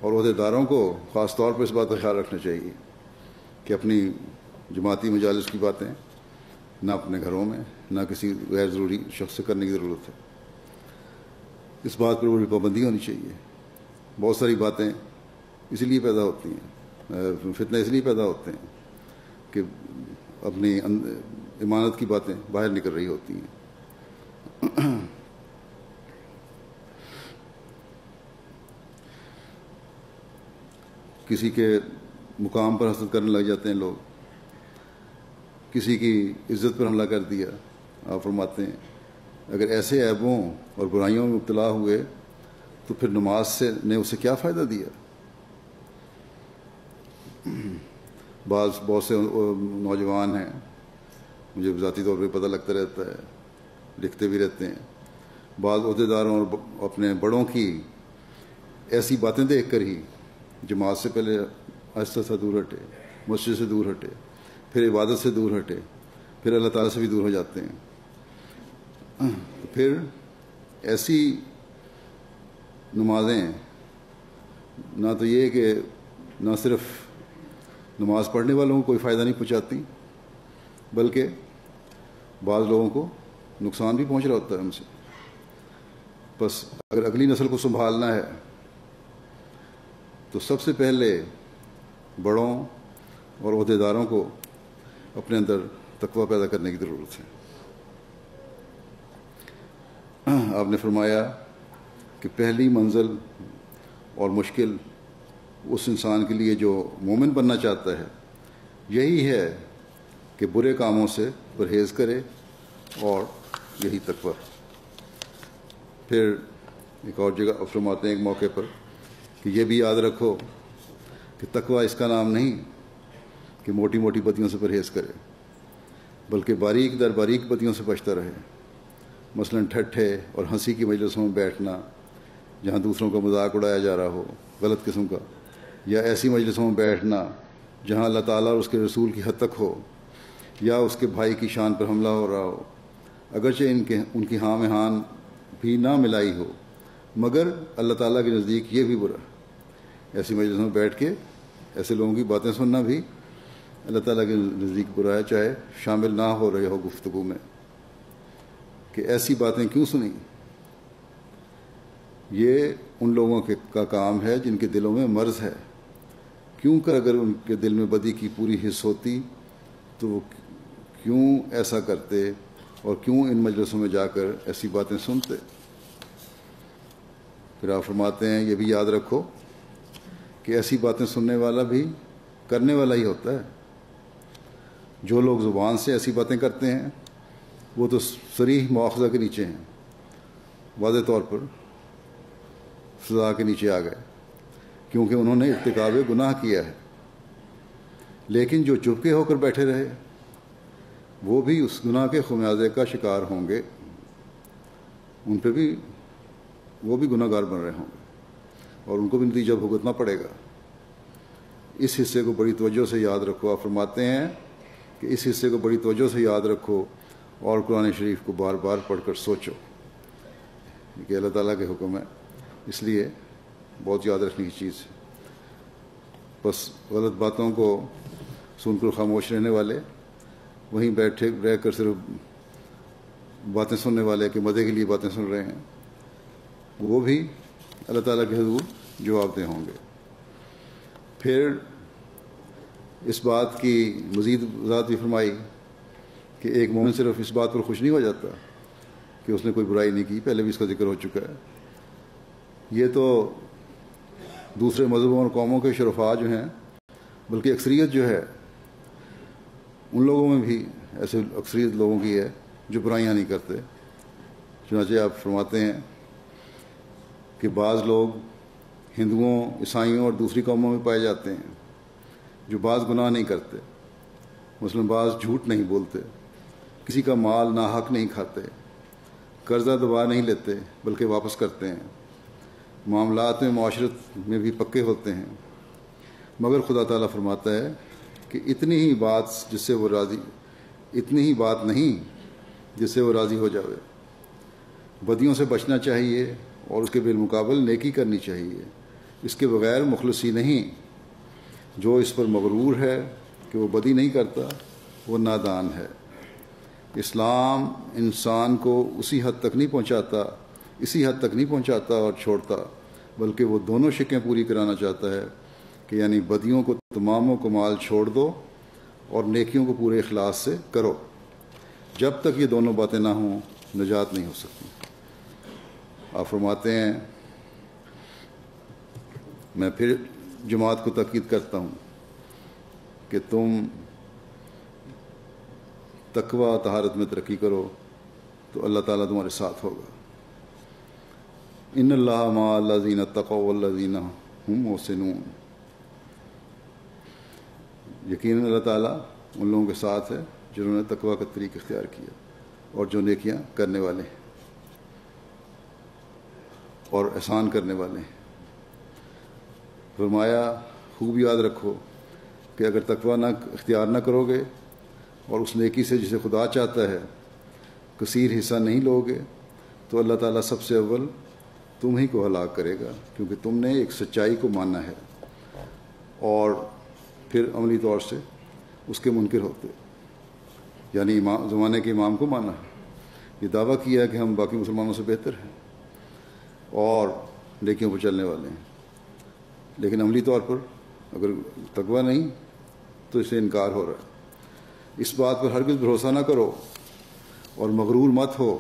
اور عہدیداروں کو خاص طور پر اس بات کا خیال رکھنا چاہیے کہ اپنی جماعتی مجالس کی باتیں نہ اپنے گھروں میں، نہ کسی غیر ضروری شخص سے کرنے کی ضرورت ہے۔ اس بات پر بڑی پابندی ہونی چاہیے۔ بہت ساری باتیں اسی لیے پیدا ہوتی ہیں، فتنے اس لیے پیدا ہوتے ہیں کہ اپنی امانت کی باتیں باہر نکل رہی ہوتی ہیں۔ کسی کے مقام پر حسد کرنے لگ جاتے ہیں لوگ، کسی کی عزت پر حملہ کر دیا۔ آپ فرماتے ہیں اگر ایسے عیبوں اور برائیوں میں مبتلا ہوئے تو پھر نماز سے نے اسے کیا فائدہ دیا؟ بہت سے نوجوان ہیں، مجھے ذاتی طور پہ پتہ لگتا رہتا ہے، لکھتے بھی رہتے ہیں، بعض عہدیداروں اور اپنے بڑوں کی ایسی باتیں دیکھ کر ہی جماعت سے پہلے آہستہ آہستہ دور ہٹے، مسجد سے دور ہٹے، پھر عبادت سے دور ہٹے، پھر اللہ تعالیٰ سے بھی دور ہو جاتے ہیں۔ پھر ایسی نمازیں نہ تو یہ کہ نہ صرف نماز پڑھنے والوں کو کوئی فائدہ نہیں پہنچاتی، بلکہ بعض لوگوں کو نقصان بھی پہنچ رہا ہوتا ہے ان سے۔ بس اگر اگلی نسل کو سنبھالنا ہے تو سب سے پہلے بڑوں اور عہدیداروں کو اپنے اندر تقویٰ پیدا کرنے کی ضرورت ہے۔ آپ نے فرمایا کہ پہلی منزل اور مشکل اس انسان کے لیے جو مومن بننا چاہتا ہے یہی ہے کہ برے کاموں سے پرہیز کرے، اور یہی تقویٰ۔ پھر ایک اور جگہ فرماتے ہیں ایک موقع پر کہ یہ بھی یاد رکھو کہ تقویٰ اس کا نام نہیں کہ موٹی موٹی بدیوں سے پرہیز کرے، بلکہ باریک در باریک بدیوں سے بچتا رہے۔ مثلاً ٹھٹھے اور ہنسی کی مجلسوں میں بیٹھنا جہاں دوسروں کا مذاق اڑایا جا رہا ہو غلط قسم کا، یا ایسی مجلسوں میں بیٹھنا جہاں اللہ تعالیٰ اور اس کے رسول کی حد تک ہو، یا اس کے بھائی کی شان پر حملہ ہو رہا ہو، اگرچہ ان کی ہاں میں ہاں بھی نہ ملائی ہو، مگر اللہ تعالیٰ کے نزدیک یہ بھی برا ہے۔ ایسی مجلسوں میں بیٹھ کے ایسے لوگوں کی باتیں سننا بھی اللہ تعالیٰ کے نزدیک برا ہے، چاہے شامل نہ ہو رہے ہو گفتگو میں، کہ ایسی باتیں کیوں سنیں۔ یہ ان لوگوں کا کام ہے جن کے دلوں میں مرض ہے، کیوں کر اگر ان کے دل میں بدی کی پوری حس ہوتی تو وہ کیوں ایسا کرتے اور کیوں ان مجلسوں میں جا کر ایسی باتیں سنتے۔ پھر آپ فرماتے ہیں یہ بھی یاد رکھو کہ ایسی باتیں سننے والا بھی کرنے والا ہی ہوتا ہے۔ جو لوگ زبان سے ایسی باتیں کرتے ہیں وہ تو صریح مواخذہ کے نیچے ہیں، واضح طور پر سزا کے نیچے آ گئے، کیونکہ انہوں نے ارتکاب گناہ کیا ہے۔ لیکن جو چپکے ہو کر بیٹھے رہے وہ بھی اس گناہ کے خمیازے کا شکار ہوں گے، ان پہ بھی وہ بھی گناہ گار بن رہے ہوں گے، اور ان کو بھی نتیجہ بھگتنا پڑے گا۔ اس حصے کو بڑی توجہ سے یاد رکھو۔ آپ فرماتے ہیں کہ اس حصے کو بڑی توجہ سے یاد رکھو اور قرآن شریف کو بار بار پڑھ کر سوچو، کہ اللہ تعالیٰ کے حکم ہے، اس لیے بہت یاد رکھنے کی چیز ہے۔ بس غلط باتوں کو سن کر خاموش رہنے والے، وہیں بیٹھے رہ کر صرف باتیں سننے والے کہ مزے کے لیے باتیں سن رہے ہیں، وہ بھی اللہ تعالیٰ کے حضور جواب دہ ہوں گے۔ پھر اس بات کی مزید وضاحت بھی فرمائی کہ ایک مومن صرف اس بات پر خوش نہیں ہو جاتا کہ اس نے کوئی برائی نہیں کی، پہلے بھی اس کا ذکر ہو چکا ہے. یہ تو دوسرے مذہبوں اور قوموں کے شرفاء جو ہیں، بلکہ اکثریت جو ہے ان لوگوں میں بھی ایسے اکثریت لوگوں کی ہے جو برائیاں نہیں کرتے. چنانچہ آپ فرماتے ہیں کہ بعض لوگ ہندوؤں، عیسائیوں اور دوسری قوموں میں پائے جاتے ہیں جو بعض گناہ نہیں کرتے، مثلاً بعض جھوٹ نہیں بولتے، کسی کا مال ناحق نہیں کھاتے، قرضہ دبا نہیں لیتے بلکہ واپس کرتے ہیں، معاملات میں معاشرت میں بھی پکے ہوتے ہیں. مگر خدا تعالیٰ فرماتا ہے کہ اتنی ہی بات نہیں جس سے وہ راضی ہو جاوے. بدیوں سے بچنا چاہیے اور اس کے بالمقابل نیکی کرنی چاہیے. اس کے بغیر مخلصی نہیں. جو اس پر مغرور ہے کہ وہ بدی نہیں کرتا وہ نادان ہے. اسلام انسان کو اسی حد تک نہیں پہنچاتا اور چھوڑتا، بلکہ وہ دونوں شکیں پوری کرانا چاہتا ہے کہ یعنی بدیوں کو تمام و کمال چھوڑ دو اور نیکیوں کو پورے اخلاص سے کرو. جب تک یہ دونوں باتیں نہ ہوں نجات نہیں ہو سکتی. آپ فرماتے ہیں، میں پھر جماعت کو تاکید کرتا ہوں کہ تم تقوی طہارت میں ترقی کرو تو اللہ تعالیٰ تمہارے ساتھ ہوگا. ان اللہ مع الذین اتقوا والذین هم محسنون. یقیناً اللہ تعالیٰ ان لوگوں کے ساتھ ہے جنہوں نے تقوی کا طریق اختیار کیا اور جو نیکیاں کرنے والے ہیں اور احسان کرنے والے ہیں. فرمایا خوب یاد رکھو کہ اگر تقوی اختیار نہ کرو گے اور اس نیکی سے جسے خدا چاہتا ہے کثیر حصہ نہیں لو گے تو اللہ تعالیٰ سب سے اول تم ہی کو ہلاک کرے گا، کیونکہ تم نے ایک سچائی کو مانا ہے اور پھر عملی طور سے اس کے منکر ہوتے. یعنی زمانے کے امام کو مانا ہے، یہ دعویٰ کیا کہ ہم باقی مسلمانوں سے بہتر ہیں اور نیکیوں پر چلنے والے ہیں، لیکن عملی طور پر اگر تقویٰ نہیں تو اس سے انکار ہو رہا ہے. اس بات پر ہرگز بھروسہ نہ کرو اور مغرور مت ہو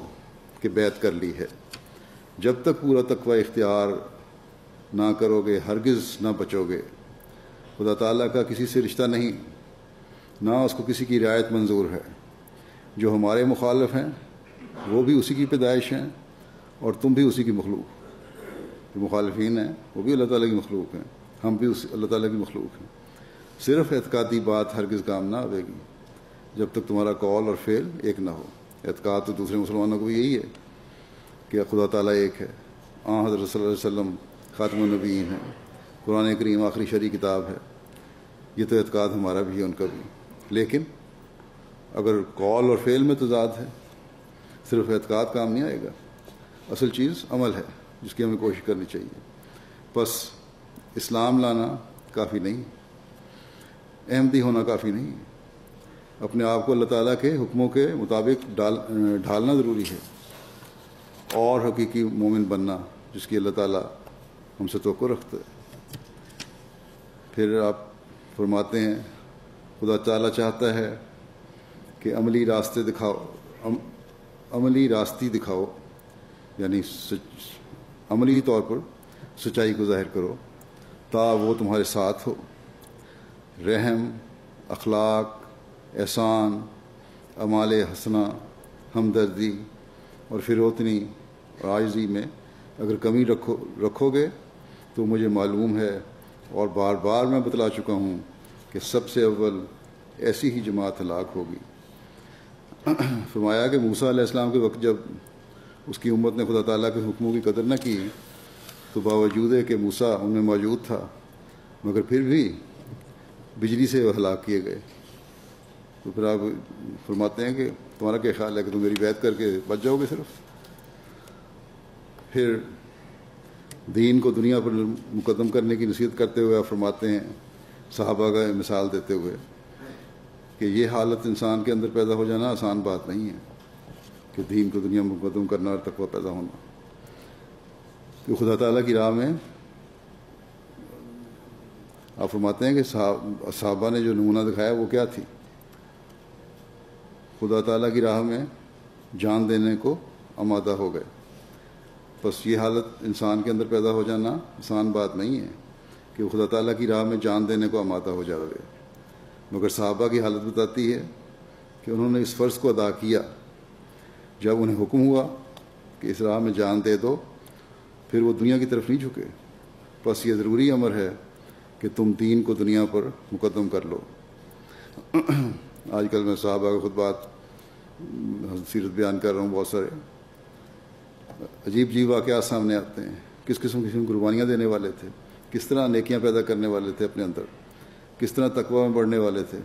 کہ بیعت کر لی ہے. جب تک پورا تقویٰ اختیار نہ کرو گے ہرگز نہ بچو گے. خدا تعالیٰ کا کسی سے رشتہ نہیں، نہ اس کو کسی کی رعایت منظور ہے. جو ہمارے مخالف ہیں وہ بھی اسی کی پیدائش ہیں اور تم بھی اسی کی مخلوق. جو مخالفین ہیں وہ بھی اللہ تعالیٰ کی مخلوق ہیں، ہم بھی اللہ تعالیٰ کی مخلوق ہیں. صرف اعتقادی بات ہرگز کام نہ آئے گی جب تک تمہارا قول اور فعل ایک نہ ہو. اعتقاد تو دوسرے مسلمانوں کو بھی یہی ہے کہ خدا تعالیٰ ایک ہے، حضرت صلی اللہ علیہ وسلم خاتم النبیین ہیں، قرآن کریم آخری شرعی کتاب ہے. یہ تو اعتقاد ہمارا بھی ہے، ان کا بھی. لیکن اگر قول اور فعل میں تضاد ہے صرف اعتقاد کام نہیں آئے گا. اصل چیز عمل ہے جس کی ہمیں کوشش کرنی چاہیے. بس اسلام لانا کافی نہیں، احمدی ہونا کافی نہیں، اپنے آپ کو اللہ تعالیٰ کے حکموں کے مطابق ڈھالنا ضروری ہے اور حقیقی مومن بننا جس کی اللہ تعالیٰ ہم سے توقع رکھتا ہے. پھر آپ فرماتے ہیں خدا تعالیٰ چاہتا ہے کہ عملی راستی دکھاؤ، یعنی عملی طور پر سچائی کو ظاہر کرو تا وہ تمہارے ساتھ ہو. رحم، اخلاق، احسان، اعمال حسنہ، ہمدردی اور فروتنی اور عاجزی میں اگر کمی رکھو گے تو مجھے معلوم ہے اور بار بار میں بتلا چکا ہوں کہ سب سے اول ایسی ہی جماعت ہلاک ہوگی. فرمایا کہ موسیٰ علیہ السلام کے وقت جب اس کی امت نے خدا تعالیٰ کے حکموں کی قدر نہ کی تو باوجود ہے کہ موسیٰ ان میں موجود تھا مگر پھر بھی بجلی سے ہلاک کیے گئے. تو پھر آپ فرماتے ہیں کہ تمہارا کیا خیال ہے کہ تم میری بیعت کر کے بچ جاؤ گے صرف؟ پھر دین کو دنیا پر مقدم کرنے کی نصیحت کرتے ہوئے آپ فرماتے ہیں صحابہ کا مثال دیتے ہوئے کہ یہ حالت انسان کے اندر پیدا ہو جانا آسان بات نہیں ہے کہ دین کو دنیا میں مقدم کرنا اور تقویٰ پیدا ہونا. کہ خدا تعالیٰ کی راہ میں آپ فرماتے ہیں کہ صحابہ نے جو نمونہ دکھایا وہ کیا تھی؟ خدا تعالیٰ کی راہ میں جان دینے کو آمادہ ہو گئے۔ بس یہ حالت انسان کے اندر پیدا ہو جانا آسان بات نہیں ہے کہ وہ خدا تعالیٰ کی راہ میں جان دینے کو آمادہ ہو جائے، مگر صحابہ کی حالت بتاتی ہے کہ انہوں نے اس فرض کو ادا کیا۔ جب انہیں حکم ہوا کہ اس راہ میں جان دے دو، پھر وہ دنیا کی طرف نہیں جھکے۔ بس یہ ضروری امر ہے کہ تم دین کو دنیا پر مقدم کر لو۔ آج کل میں صحابہ کے خطبات سیرت بیان کر رہا ہوں، بہت سارے عجیب عجیب واقعات سامنے آتے ہیں۔ کس قسم قربانیاں دینے والے تھے، کس طرح نیکیاں پیدا کرنے والے تھے اپنے اندر، کس طرح تقویٰ میں بڑھنے والے تھے،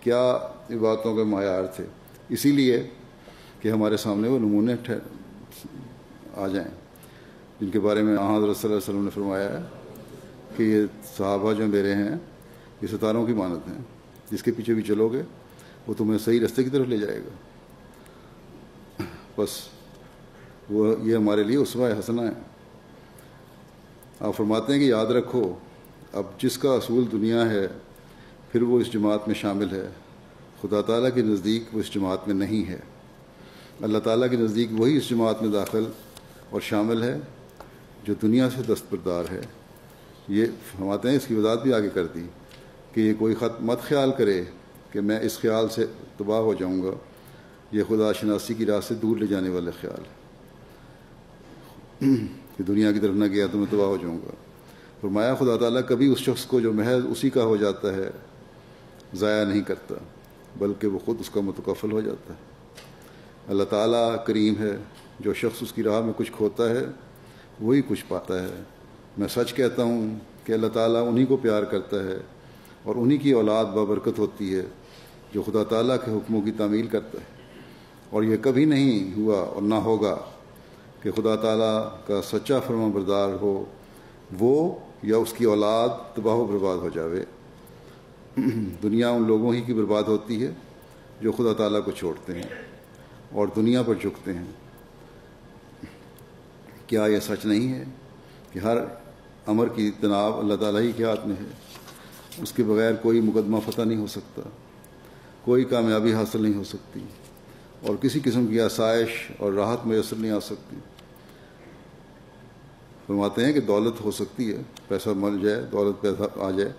کیا عبادتوں کے معیار تھے، اسی لیے کہ ہمارے سامنے وہ نمونے آ جائیں جن کے بارے میں حضرت صلی اللہ علیہ وسلم نے فرمایا ہے کہ یہ صحابہ جو میرے ہیں یہ ستاروں کی مانند ہیں، جس کے پیچھے بھی چلو گے وہ تمہیں صحیح رستے کی طرف لے جائے گا۔ بس وہ یہ ہمارے لیے اسوہ حسنہ ہے۔ آپ فرماتے ہیں کہ یاد رکھو، اب جس کا اصول دنیا ہے پھر وہ اس جماعت میں شامل ہے، خدا تعالیٰ کے نزدیک وہ اس جماعت میں نہیں ہے۔ اللہ تعالیٰ کے نزدیک وہی اس جماعت میں داخل اور شامل ہے جو دنیا سے دستبردار ہے۔ یہ فرماتے ہیں، اس کی وضاحت بھی آگے کر دی کہ یہ کوئی مت خیال کرے کہ میں اس خیال سے تباہ ہو جاؤں گا، یہ خدا شناسی کی راہ سے دور لے جانے والے خیال ہے کہ دنیا کی طرف نہ گیا تو میں تباہ ہو جاؤں گا۔ فرمایا خدا تعالیٰ کبھی اس شخص کو جو محض اسی کا ہو جاتا ہے ضائع نہیں کرتا، بلکہ وہ خود اس کا متکفل ہو جاتا ہے۔ اللہ تعالیٰ کریم ہے، جو شخص اس کی راہ میں کچھ کھوتا ہے وہی کچھ پاتا ہے۔ میں سچ کہتا ہوں کہ اللہ تعالیٰ انہی کو پیار کرتا ہے اور انہی کی اولاد بابرکت ہوتی ہے جو خدا تعالیٰ کے حکموں کی تعمیل کرتا ہے، اور یہ کبھی نہیں ہوا اور نہ ہوگا کہ خدا تعالیٰ کا سچا فرما بردار ہو وہ یا اس کی اولاد تباہ و برباد ہو جاوے۔ دنیا ان لوگوں ہی کی برباد ہوتی ہے جو خدا تعالیٰ کو چھوڑتے ہیں اور دنیا پر جھکتے ہیں۔ کیا یہ سچ نہیں ہے کہ ہر امر کی تناب اللہ تعالیٰ ہی کے ہاتھ میں ہے؟ اس کے بغیر کوئی مقدمہ فتح نہیں ہو سکتا، کوئی کامیابی حاصل نہیں ہو سکتی، اور کسی قسم کی آسائش اور راحت میسر نہیں آ سکتی۔ فرماتے ہیں کہ دولت ہو سکتی ہے، پیسہ مل جائے، دولت پیسہ آ جائے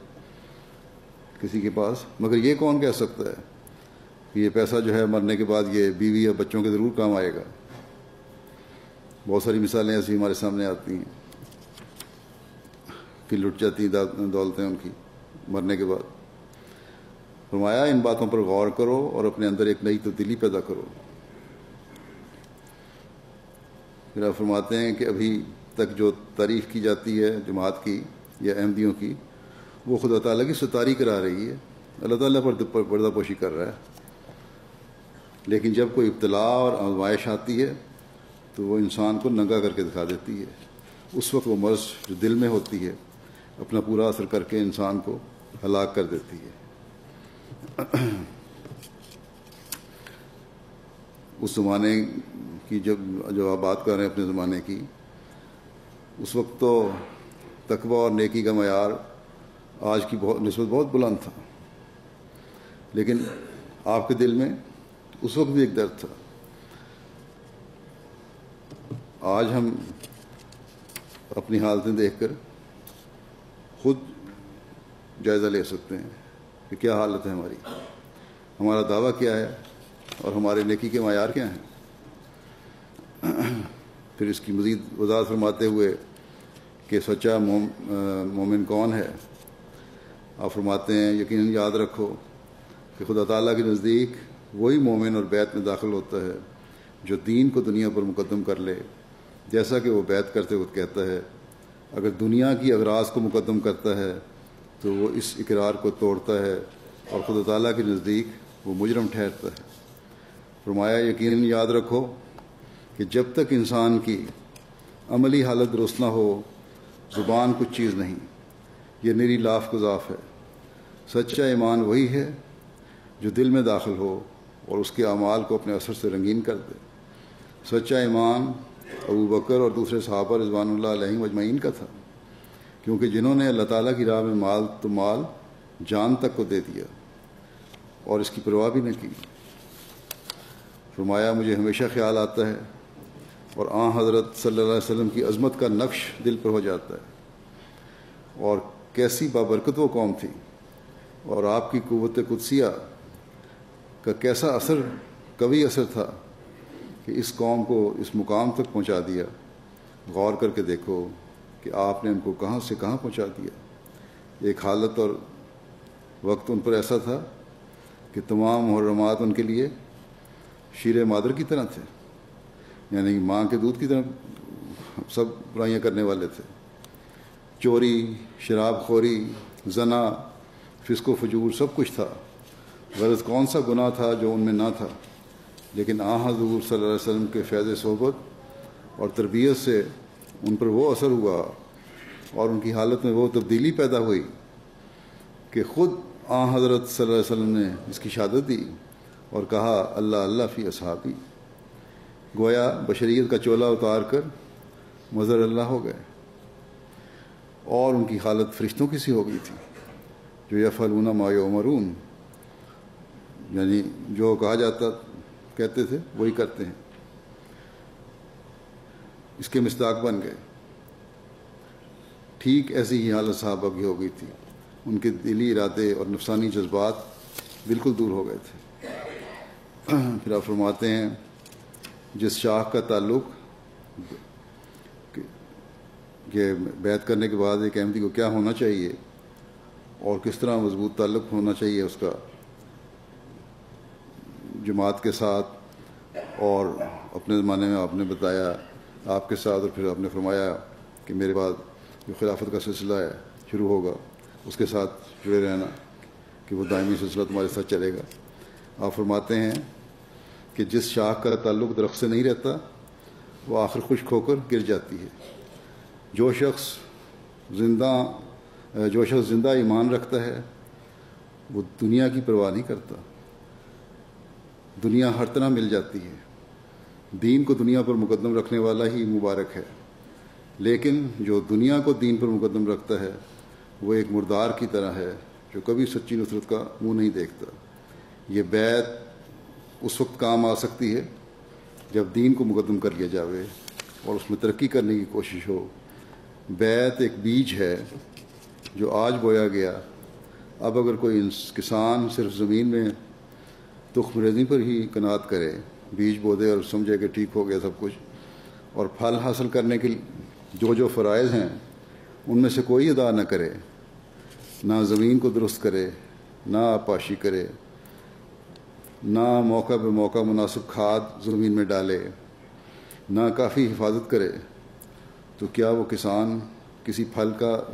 کسی کے پاس، مگر یہ کون کہہ سکتا ہے کہ یہ پیسہ جو ہے مرنے کے بعد یہ بیوی یا بچوں کے ضرور کام آئے گا؟ بہت ساری مثالیں ایسی ہمارے سامنے آتی ہیں کہ لٹ جاتی دولتیں ان کی مرنے کے بعد۔ فرمایا ان باتوں پر غور کرو اور اپنے اندر ایک نئی تبدیلی پیدا کرو۔ پھر آپ فرماتے ہیں کہ ابھی تک جو تعریف کی جاتی ہے جماعت کی یا احمدیوں کی، وہ خدا تعالیٰ کی ستاری کرا رہی ہے، اللہ تعالیٰ پر پردہ پوشی کر رہا ہے، لیکن جب کوئی ابتلا اور آزمائش آتی ہے تو وہ انسان کو ننگا کر کے دکھا دیتی ہے۔ اس وقت وہ مرض جو دل میں ہوتی ہے اپنا پورا اثر کر کے انسان کو ہلاک کر دیتی ہے۔ اس زمانے کی جو آپ بات کر رہے ہیں اپنے زمانے کی، اس وقت تو تقویٰ اور نیکی کا معیار آج کی نسبت بہت بلند تھا، لیکن آپ کے دل میں اس وقت بھی ایک درد تھا۔ آج ہم اپنی حالتیں دیکھ کر خود جائزہ لے سکتے ہیں کہ کیا حالت ہے ہماری، ہمارا دعویٰ کیا ہے اور ہمارے نیکی کے معیار کیا ہیں۔ پھر اس کی مزید وضاحت فرماتے ہوئے کہ سچا مومن کون ہے، آپ فرماتے ہیں یقیناً یاد رکھو کہ خدا تعالیٰ کے نزدیک وہی مومن اور بیت میں داخل ہوتا ہے جو دین کو دنیا پر مقدم کر لے، جیسا کہ وہ بیت کرتے وقت کہتا ہے۔ اگر دنیا کی اغراض کو مقدم کرتا ہے تو وہ اس اقرار کو توڑتا ہے اور خدا تعالیٰ کے نزدیک وہ مجرم ٹھہرتا ہے۔ فرمایا یقیناً یاد رکھو کہ جب تک انسان کی عملی حالت درست نہ ہو، زبان کچھ چیز نہیں، یہ نری لاف گزاف ہے۔ سچا ایمان وہی ہے جو دل میں داخل ہو اور اس کے اعمال کو اپنے اثر سے رنگین کر دے۔ سچا ایمان ابو بکر اور دوسرے صحابہ رضوان اللہ علیہم اجمعین کا تھا، کیونکہ جنہوں نے اللہ تعالیٰ کی راہ میں مال تو مال، جان تک کو دے دیا اور اس کی پرواہ بھی نہ کی۔ فرمایا مجھے ہمیشہ خیال آتا ہے اور حضرت صلی اللہ علیہ وسلم کی عظمت کا نقش دل پر ہو جاتا ہے، اور کیسی بابرکت وہ قوم تھی، اور آپ کی قوت قدسیہ کا کیسا قوی اثر تھا کہ اس قوم کو اس مقام تک پہنچا دیا۔ غور کر کے دیکھو کہ آپ نے ان کو کہاں سے کہاں پہنچا دیا۔ ایک حالت اور وقت ان پر ایسا تھا کہ تمام محرمات ان کے لیے شیر مادر کی طرح تھے، یعنی ماں کے دودھ کی طرح سب برائیاں کرنے والے تھے۔ چوری، شراب خوری، زنا، فسق و فجور سب کچھ تھا۔ غرض کون سا گناہ تھا جو ان میں نہ تھا، لیکن حضور صلی اللہ علیہ وسلم کے فیض صحبت اور تربیت سے ان پر وہ اثر ہوا اور ان کی حالت میں وہ تبدیلی پیدا ہوئی کہ خود حضرت صلی اللہ علیہ وسلم نے اس کی شہادت دی اور کہا اللہ اللہ فی اصحابی، گویا بشریت کا چولا اتار کر مظہر اللہ ہو گئے، اور ان کی حالت فرشتوں کی سی ہو گئی تھی جو یفعلون ما یؤمرون، یعنی جو کہا جاتا کہتے تھے وہی کرتے ہیں، اس کے مصداق بن گئے۔ ٹھیک ایسی ہی حالت صحابہ کی ہو گئی تھی، ان کے دلی ارادے اور نفسانی جذبات بالکل دور ہو گئے تھے۔ پھر آپ فرماتے ہیں جس شاخ کا تعلق کہ بیعت کرنے کے بعد ایک احمدی کو کیا ہونا چاہیے اور کس طرح مضبوط تعلق ہونا چاہیے اس کا جماعت کے ساتھ، اور اپنے زمانے میں آپ نے بتایا آپ کے ساتھ، اور پھر آپ نے فرمایا کہ میرے بعد جو خلافت کا سلسلہ ہے شروع ہوگا اس کے ساتھ جڑے رہنا کہ وہ دائمی سلسلہ تمہارے ساتھ چلے گا۔ آپ فرماتے ہیں کہ جس شاخ کا تعلق درخت سے نہیں رہتا وہ آخر خشک ہو کر گر جاتی ہے۔ جو شخص زندہ ایمان رکھتا ہے وہ دنیا کی پرواہ نہیں کرتا، دنیا ہر طرح مل جاتی ہے، دین کو دنیا پر مقدم رکھنے والا ہی مبارک ہے، لیکن جو دنیا کو دین پر مقدم رکھتا ہے وہ ایک مردار کی طرح ہے جو کبھی سچی نصرت کا منہ نہیں دیکھتا۔ یہ بیعت اس وقت کام آ سکتی ہے جب دین کو مقدم کر لیا جاوے اور اس میں ترقی کرنے کی کوشش ہو۔ بیعت ایک بیج ہے جو آج بویا گیا، اب اگر کوئی کسان صرف زمین میں تخم ریزی پر ہی قناعت کرے، بیج بو دے اور سمجھے کہ ٹھیک ہو گیا سب کچھ، اور پھل حاصل کرنے کے جو فرائض ہیں ان میں سے کوئی ادا نہ کرے، نہ زمین کو درست کرے، نہ آبپاشی کرے، نہ موقع بے موقع مناسب کھاد زمین میں ڈالے، نہ کافی حفاظت کرے، تو کیا وہ کسان کسی پھل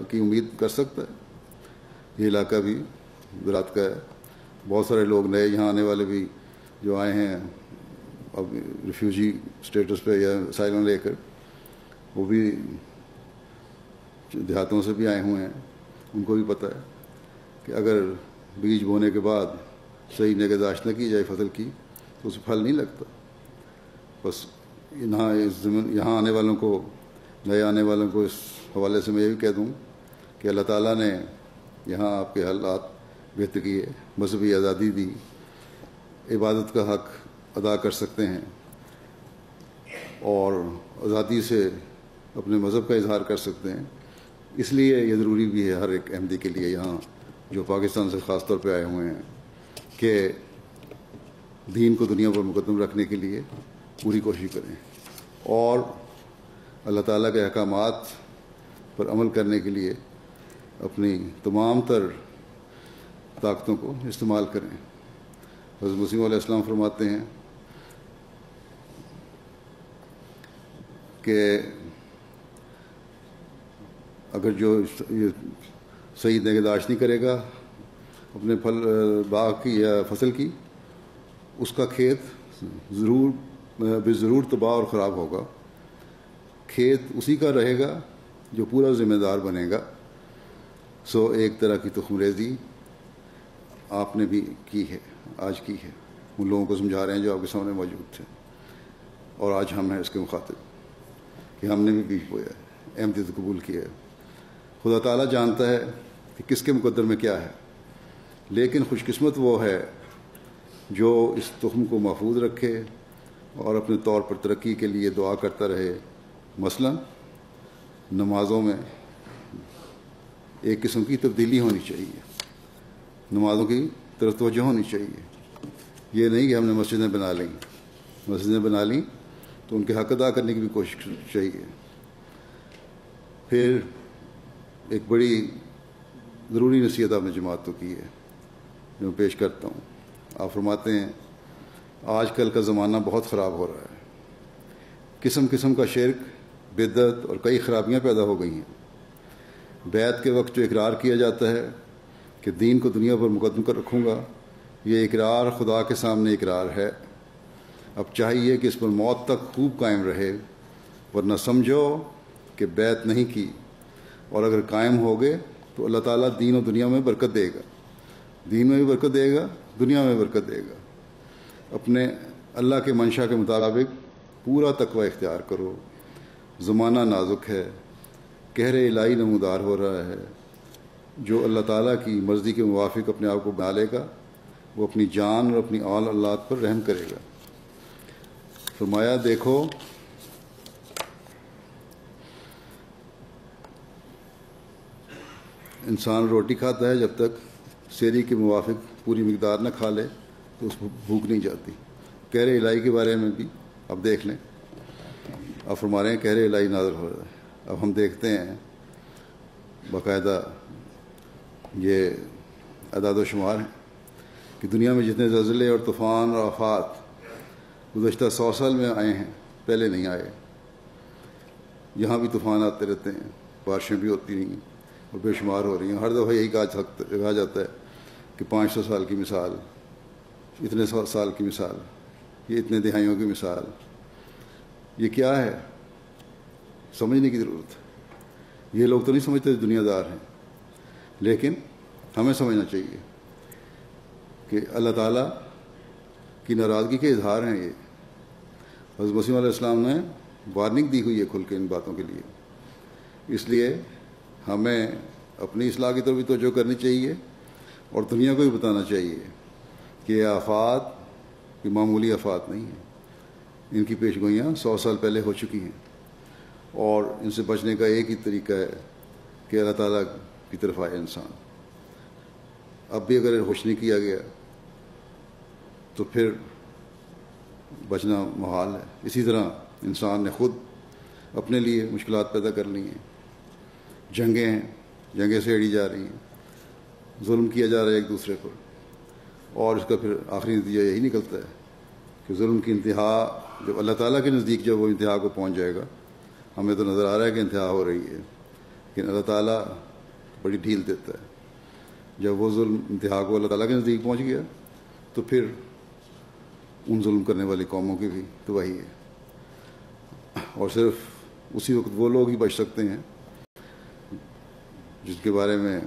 کی امید کر سکتا ہے؟ یہ علاقہ بھی زراعت کا ہے، بہت سارے لوگ نئے یہاں آنے والے بھی جو آئے ہیں اب ریفیوجی اسٹیٹس پہ یا اسائلم لے کر، وہ بھی دیہاتوں سے بھی آئے ہوئے ہیں، ان کو بھی پتہ ہے کہ اگر بیج بونے کے بعد صحیح نگہداشت نہ کی جائے فصل کی تو اسے پھل نہیں لگتا۔ بس یہاں آنے والوں کو، نئے آنے والوں کو اس حوالے سے میں یہ بھی کہہ دوں کہ اللہ تعالیٰ نے یہاں آپ کے حالات بہتر کیے، مذہبی آزادی دی، عبادت کا حق ادا کر سکتے ہیں اور آزادی سے اپنے مذہب کا اظہار کر سکتے ہیں۔ اس لیے یہ ضروری بھی ہے ہر ایک احمدی کے لیے یہاں جو پاکستان سے خاص طور پہ آئے ہوئے ہیں کہ دین کو دنیا پر مقدم رکھنے کے لیے پوری کوشش کریں اور اللہ تعالیٰ کے احکامات پر عمل کرنے کے لیے اپنی تمام تر طاقتوں کو استعمال کریں۔ حضرت مسیح علیہ السلام فرماتے ہیں کہ اگر جو یہ صحیح نگہداشت نہیں کرے گا اپنے باغ کی یا فصل کی، اس کا کھیت ضرور تباہ اور خراب ہوگا۔ کھیت اسی کا رہے گا جو پورا ذمہ دار بنے گا۔ سو ایک طرح کی تخم ریزی آپ نے بھی کی ہے، آج کی ہے، ان لوگوں کو سمجھا رہے ہیں جو آپ کے سامنے موجود تھے، اور آج ہم ہیں اس کے مخاطب کہ ہم نے بھی بیج بویا ہے، احمدیت قبول کیا ہے۔ خدا تعالیٰ جانتا ہے کہ کس کے مقدر میں کیا ہے، لیکن خوش قسمت وہ ہے جو اس تخم کو محفوظ رکھے اور اپنے طور پر ترقی کے لیے دعا کرتا رہے. مثلا نمازوں میں ایک قسم کی تبدیلی ہونی چاہیے، نمازوں کی طرف توجہ ہونی چاہیے. یہ نہیں کہ ہم نے مسجدیں بنا لیں، مسجدیں بنا لیں تو ان کے حق ادا کرنے کی بھی کوشش چاہیے. پھر ایک بڑی ضروری نصیحت آپ نے جماعت کو کی ہے جو میں پیش کرتا ہوں. آپ فرماتے ہیں آج کل کا زمانہ بہت خراب ہو رہا ہے، قسم قسم کا شرک، بدعت اور کئی خرابیاں پیدا ہو گئی ہیں. بیعت کے وقت جو اقرار کیا جاتا ہے کہ دین کو دنیا پر مقدم کر رکھوں گا، یہ اقرار خدا کے سامنے اقرار ہے. اب چاہیے کہ اس پر موت تک خوب قائم رہے، ورنہ سمجھو کہ بیعت نہیں کی، اور اگر قائم ہو گئے تو اللہ تعالیٰ دین و دنیا میں برکت دے گا، دین میں بھی برکت دے گا، دنیا میں برکت دے گا. اپنے اللہ کے منشا کے مطابق پورا تقوی اختیار کرو. زمانہ نازک ہے، قہر الہی نمودار ہو رہا ہے. جو اللہ تعالیٰ کی مرضی کے موافق اپنے آپ کو بنا لے گا وہ اپنی جان اور اپنی آل اولاد پر رحم کرے گا. فرمایا دیکھو انسان روٹی کھاتا ہے جب تک سیری کے موافق پوری مقدار نہ کھا لے تو اس کو بھوک نہیں جاتی. قہر الہی کے بارے میں بھی اب دیکھ لیں. اب فرما رہے ہیں قہر الہی نازل ہو رہا ہے. اب ہم دیکھتے ہیں باقاعدہ یہ اعداد و شمار ہیں کہ دنیا میں جتنے زلزلے اور طوفان اور آفات گزشتہ 100 سال میں آئے ہیں پہلے نہیں آئے. یہاں بھی طوفان آتے رہتے ہیں، بارشیں بھی ہوتی نہیں ہیں اور بے شمار ہو رہی ہیں. ہر دفعہ یہی کہا جاتا ہے کہ 500 سال کی مثال، اتنے سال کی مثال، یہ اتنے دہائیوں کی مثال. یہ کیا ہے؟ سمجھنے کی ضرورت ہے. یہ لوگ تو نہیں سمجھتے دنیا دار ہیں، لیکن ہمیں سمجھنا چاہیے کہ اللہ تعالیٰ کی ناراضگی کے اظہار ہیں. یہ حضرت مسیح علیہ السلام نے وارننگ دی ہوئی ہے کھل کے ان باتوں کے لیے. اس لیے ہمیں اپنی اصلاح کی طرف بھی توجہ کرنی چاہیے اور دنیا کو بھی بتانا چاہیے کہ یہ آفات کوئی معمولی آفات نہیں ہیں. ان کی پیش گوئیاں 100 سال پہلے ہو چکی ہیں اور ان سے بچنے کا ایک ہی طریقہ ہے کہ اللہ تعالیٰ کی طرف آئے انسان. اب بھی اگر ہوش نہیں کیا گیا تو پھر بچنا محال ہے. اسی طرح انسان نے خود اپنے لیے مشکلات پیدا کر لی ہیں. جنگیں ہیں، جنگیں سیڑھی جا رہی ہیں، ظلم کیا جا رہا ہے ایک دوسرے پر، اور اس کا پھر آخری نتیجہ یہی نکلتا ہے کہ ظلم کی انتہا جب اللہ تعالیٰ کے نزدیک جب وہ انتہا کو پہنچ جائے گا، ہمیں تو نظر آ رہا ہے کہ انتہا ہو رہی ہے، لیکن اللہ تعالیٰ بڑی ڈھیل دیتا ہے. جب وہ ظلم انتہا کو اللہ تعالیٰ کے نزدیک پہنچ گیا تو پھر ان ظلم کرنے والی قوموں کی بھی تباہی ہے. اور صرف اسی وقت وہ لوگ ہی بچ سکتے ہیں جس کے بارے میں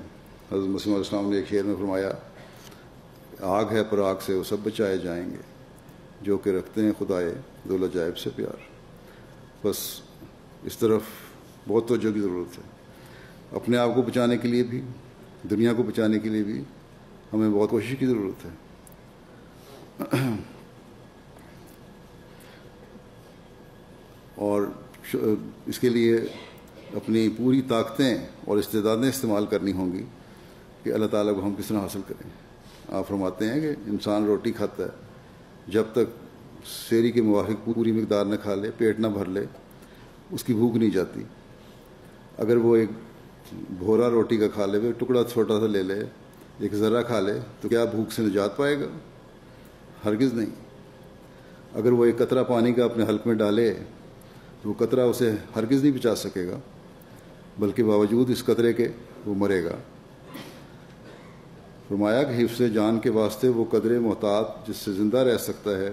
حضرت مسیح علیہ السلام نے ایک شعر میں فرمایا، آگ ہے پر آگ سے وہ سب بچائے جائیں گے جو کہ رکھتے ہیں خدائے ذو العجائب سے پیار. بس اس طرف بہت توجہ کی ضرورت ہے. اپنے آپ کو بچانے کے لیے بھی، دنیا کو بچانے کے لیے بھی ہمیں بہت کوشش کی ضرورت ہے. اور اس کے لیے اپنی پوری طاقتیں اور استعدادیں استعمال کرنی ہوں گی کہ اللہ تعالیٰ کو ہم کس طرح حاصل کریں. آپ فرماتے ہیں کہ انسان روٹی کھاتا ہے جب تک سیری کے موافق پوری مقدار نہ کھا لے، پیٹ نہ بھر لے، اس کی بھوک نہیں جاتی. اگر وہ ایک بھورا روٹی کا کھا لے، وہ ٹکڑا چھوٹا سا لے لے، ایک ذرہ کھا لے، تو کیا بھوک سے نجات پائے گا؟ ہرگز نہیں. اگر وہ ایک قطرہ پانی کا اپنے حلق میں ڈالے تو وہ قطرہ اسے ہرگز نہیں بچا سکے گا، بلکہ باوجود اس قطرے کے وہ مرے گا. فرمایا کہ حفظ جان کے واسطے وہ قدرے محتاط جس سے زندہ رہ سکتا ہے،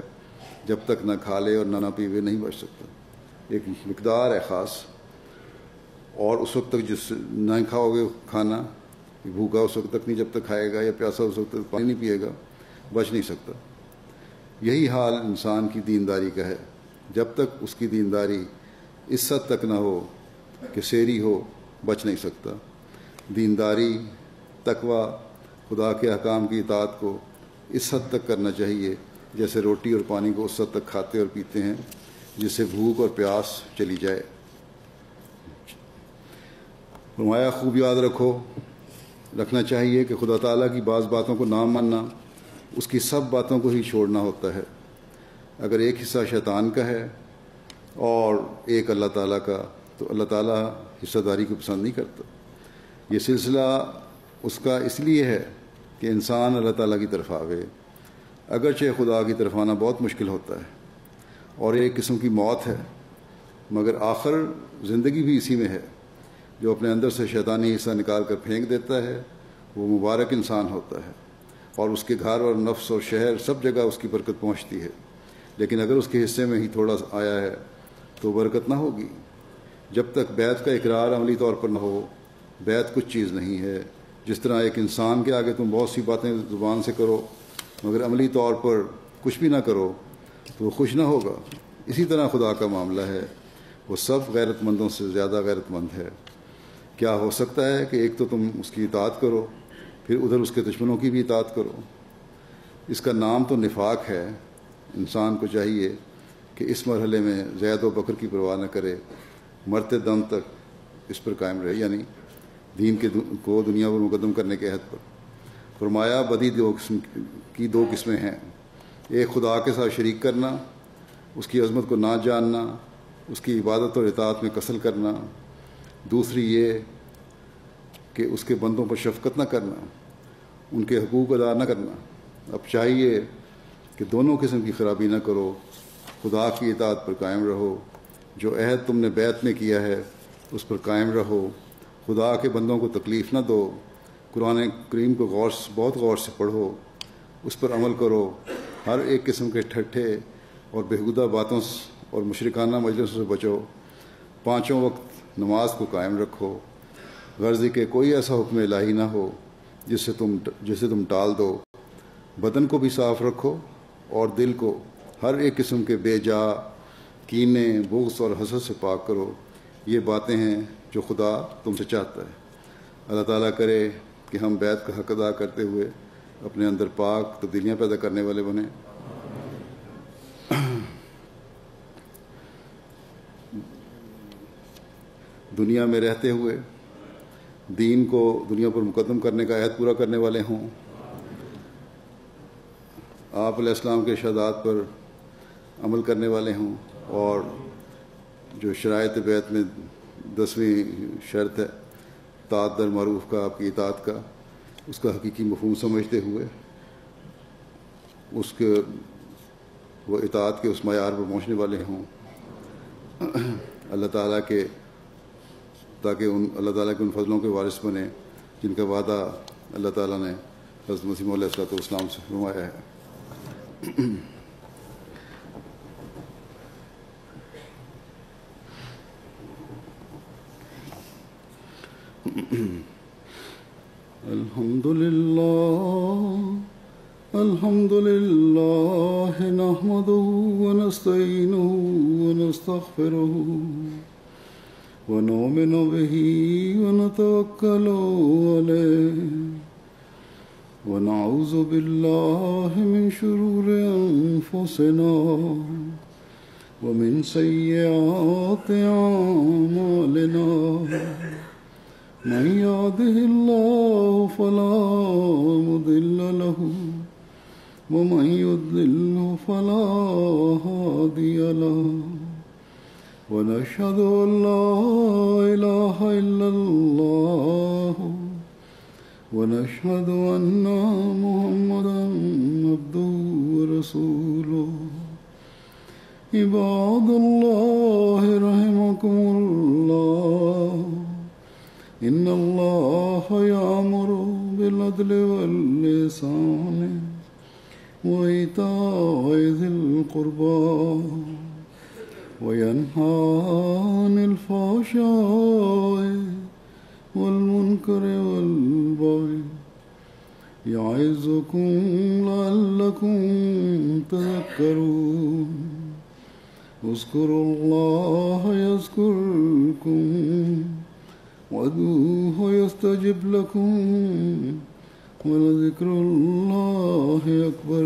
جب تک نہ کھا لے اور نہ پیوے نہیں بچ سکتا. ایک مقدار ہے خاص، اور اس وقت تک جس نہ کھاؤ گے کھانا، بھوکا اس وقت تک نہیں جب تک کھائے گا، یا پیاسا اس وقت تک پانی نہیں پیے گا، بچ نہیں سکتا. یہی حال انسان کی دینداری کا ہے. جب تک اس کی دینداری اس حد تک نہ ہو کہ سیری ہو، بچ نہیں سکتا. دینداری، تقوی، خدا کے احکام کی اطاعت کو اس حد تک کرنا چاہیے جیسے روٹی اور پانی کو اس حد تک کھاتے اور پیتے ہیں جس سے بھوک اور پیاس چلی جائے۔ فرمایا خوب یاد رکھنا چاہیے کہ خدا تعالیٰ کی بعض باتوں کو نہ ماننا اس کی سب باتوں کو ہی چھوڑنا ہوتا ہے۔ اگر ایک حصہ شیطان کا ہے اور ایک اللہ تعالیٰ کا، تو اللہ تعالیٰ حصہ داری کو پسند نہیں کرتا۔ یہ سلسلہ اس کا اس لیے ہے کہ انسان اللہ تعالیٰ کی طرف آوے، اگرچہ خدا کی طرف آنا بہت مشکل ہوتا ہے اور ایک قسم کی موت ہے، مگر آخر زندگی بھی اسی میں ہے۔ جو اپنے اندر سے شیطانی حصہ نکال کر پھینک دیتا ہے وہ مبارک انسان ہوتا ہے، اور اس کے گھر اور نفس اور شہر سب جگہ اس کی برکت پہنچتی ہے۔ لیکن اگر اس کے حصے میں ہی تھوڑا آیا ہے تو برکت نہ ہوگی۔ جب تک بیعت کا اقرار عملی طور پر نہ ہو، بیعت کچھ چیز نہیں ہے۔ جس طرح ایک انسان کے آگے تم بہت سی باتیں زبان سے کرو مگر عملی طور پر کچھ بھی نہ کرو تو وہ خوش نہ ہوگا، اسی طرح خدا کا معاملہ ہے، وہ سب غیرت مندوں سے زیادہ غیرت مند ہے۔ کیا ہو سکتا ہے کہ ایک تو تم اس کی اطاعت کرو پھر ادھر اس کے دشمنوں کی بھی اطاعت کرو؟ اس کا نام تو نفاق ہے۔ انسان کو چاہیے کہ اس مرحلے میں زید و بکر کی پرواہ نہ کرے، مرتے دم تک اس پر قائم رہے، یعنی دین کو دنیا پر مقدم کرنے کے عہد پر۔ فرمایا بدی دو قسمیں ہیں، ایک خدا کے ساتھ شریک کرنا، اس کی عظمت کو نہ جاننا، اس کی عبادت اور اطاعت میں کسل کرنا، دوسری یہ کہ اس کے بندوں پر شفقت نہ کرنا، ان کے حقوق ادا نہ کرنا۔ اب چاہیے کہ دونوں قسم کی خرابی نہ کرو، خدا کی اطاعت پر قائم رہو، جو عہد تم نے بیعت میں کیا ہے اس پر قائم رہو، خدا کے بندوں کو تکلیف نہ دو، قرآن کریم کو بہت غور سے پڑھو، اس پر عمل کرو، ہر ایک قسم کے ٹھٹھے اور بےہودہ باتوں اور مشرکانہ مجلسوں سے بچو، پانچوں وقت نماز کو قائم رکھو، غرض کہ کوئی ایسا حکم الہی نہ ہو جسے تم ٹال دو، بدن کو بھی صاف رکھو اور دل کو ہر ایک قسم کے بے جا کینے، بغض اور حسد سے پاک کرو۔ یہ باتیں ہیں جو خدا تم سے چاہتا ہے۔ اللہ تعالیٰ کرے کہ ہم بیعت کا حق ادا کرتے ہوئے اپنے اندر پاک تبدیلیاں پیدا کرنے والے بنیں۔ دنیا میں رہتے ہوئے دین کو دنیا پر مقدم کرنے کا عہد پورا کرنے والے ہوں، آپ علیہ السلام کے ارشادات پر عمل کرنے والے ہوں، اور جو شرائط بیعت میں 10ویں شرط ہے طاعت در معروف کا، آپ کی اطاعت کا، اس کا حقیقی مفہوم سمجھتے ہوئے وہ اطاعت کے اس معیار پر پہنچنے والے ہوں اللہ تعالیٰ کے، تاکہ اللہ تعالیٰ کے ان فضلوں کے وارث بنے جن کا وعدہ اللہ تعالیٰ نے حضرت مسیح علیہ الصلوۃ والسلام سے فرمایا ہے۔ الحمد للہ نحمدہ ونستعینہ ونستغفرہ ونؤمن بہ ونتوکل علیہ ونعوذ باللہ من شرور انفسنا ومن سیئات اعمالنا من يهده الله فلا مضل له ومن يضلل فلا هادي له ونشهد أن لا إله إلا الله ونشهد أن محمدا عبده ورسوله عباد الله رحمكم الله إن الله يأمر بالعدل والإحسان وإيتاء ذي القربى وينهى عن الفحشاء والمنكر والبغي يعظكم لعلكم تذكرون اذكروا الله يذكركم وادعوه يستجب لكم ولذكر الله أكبر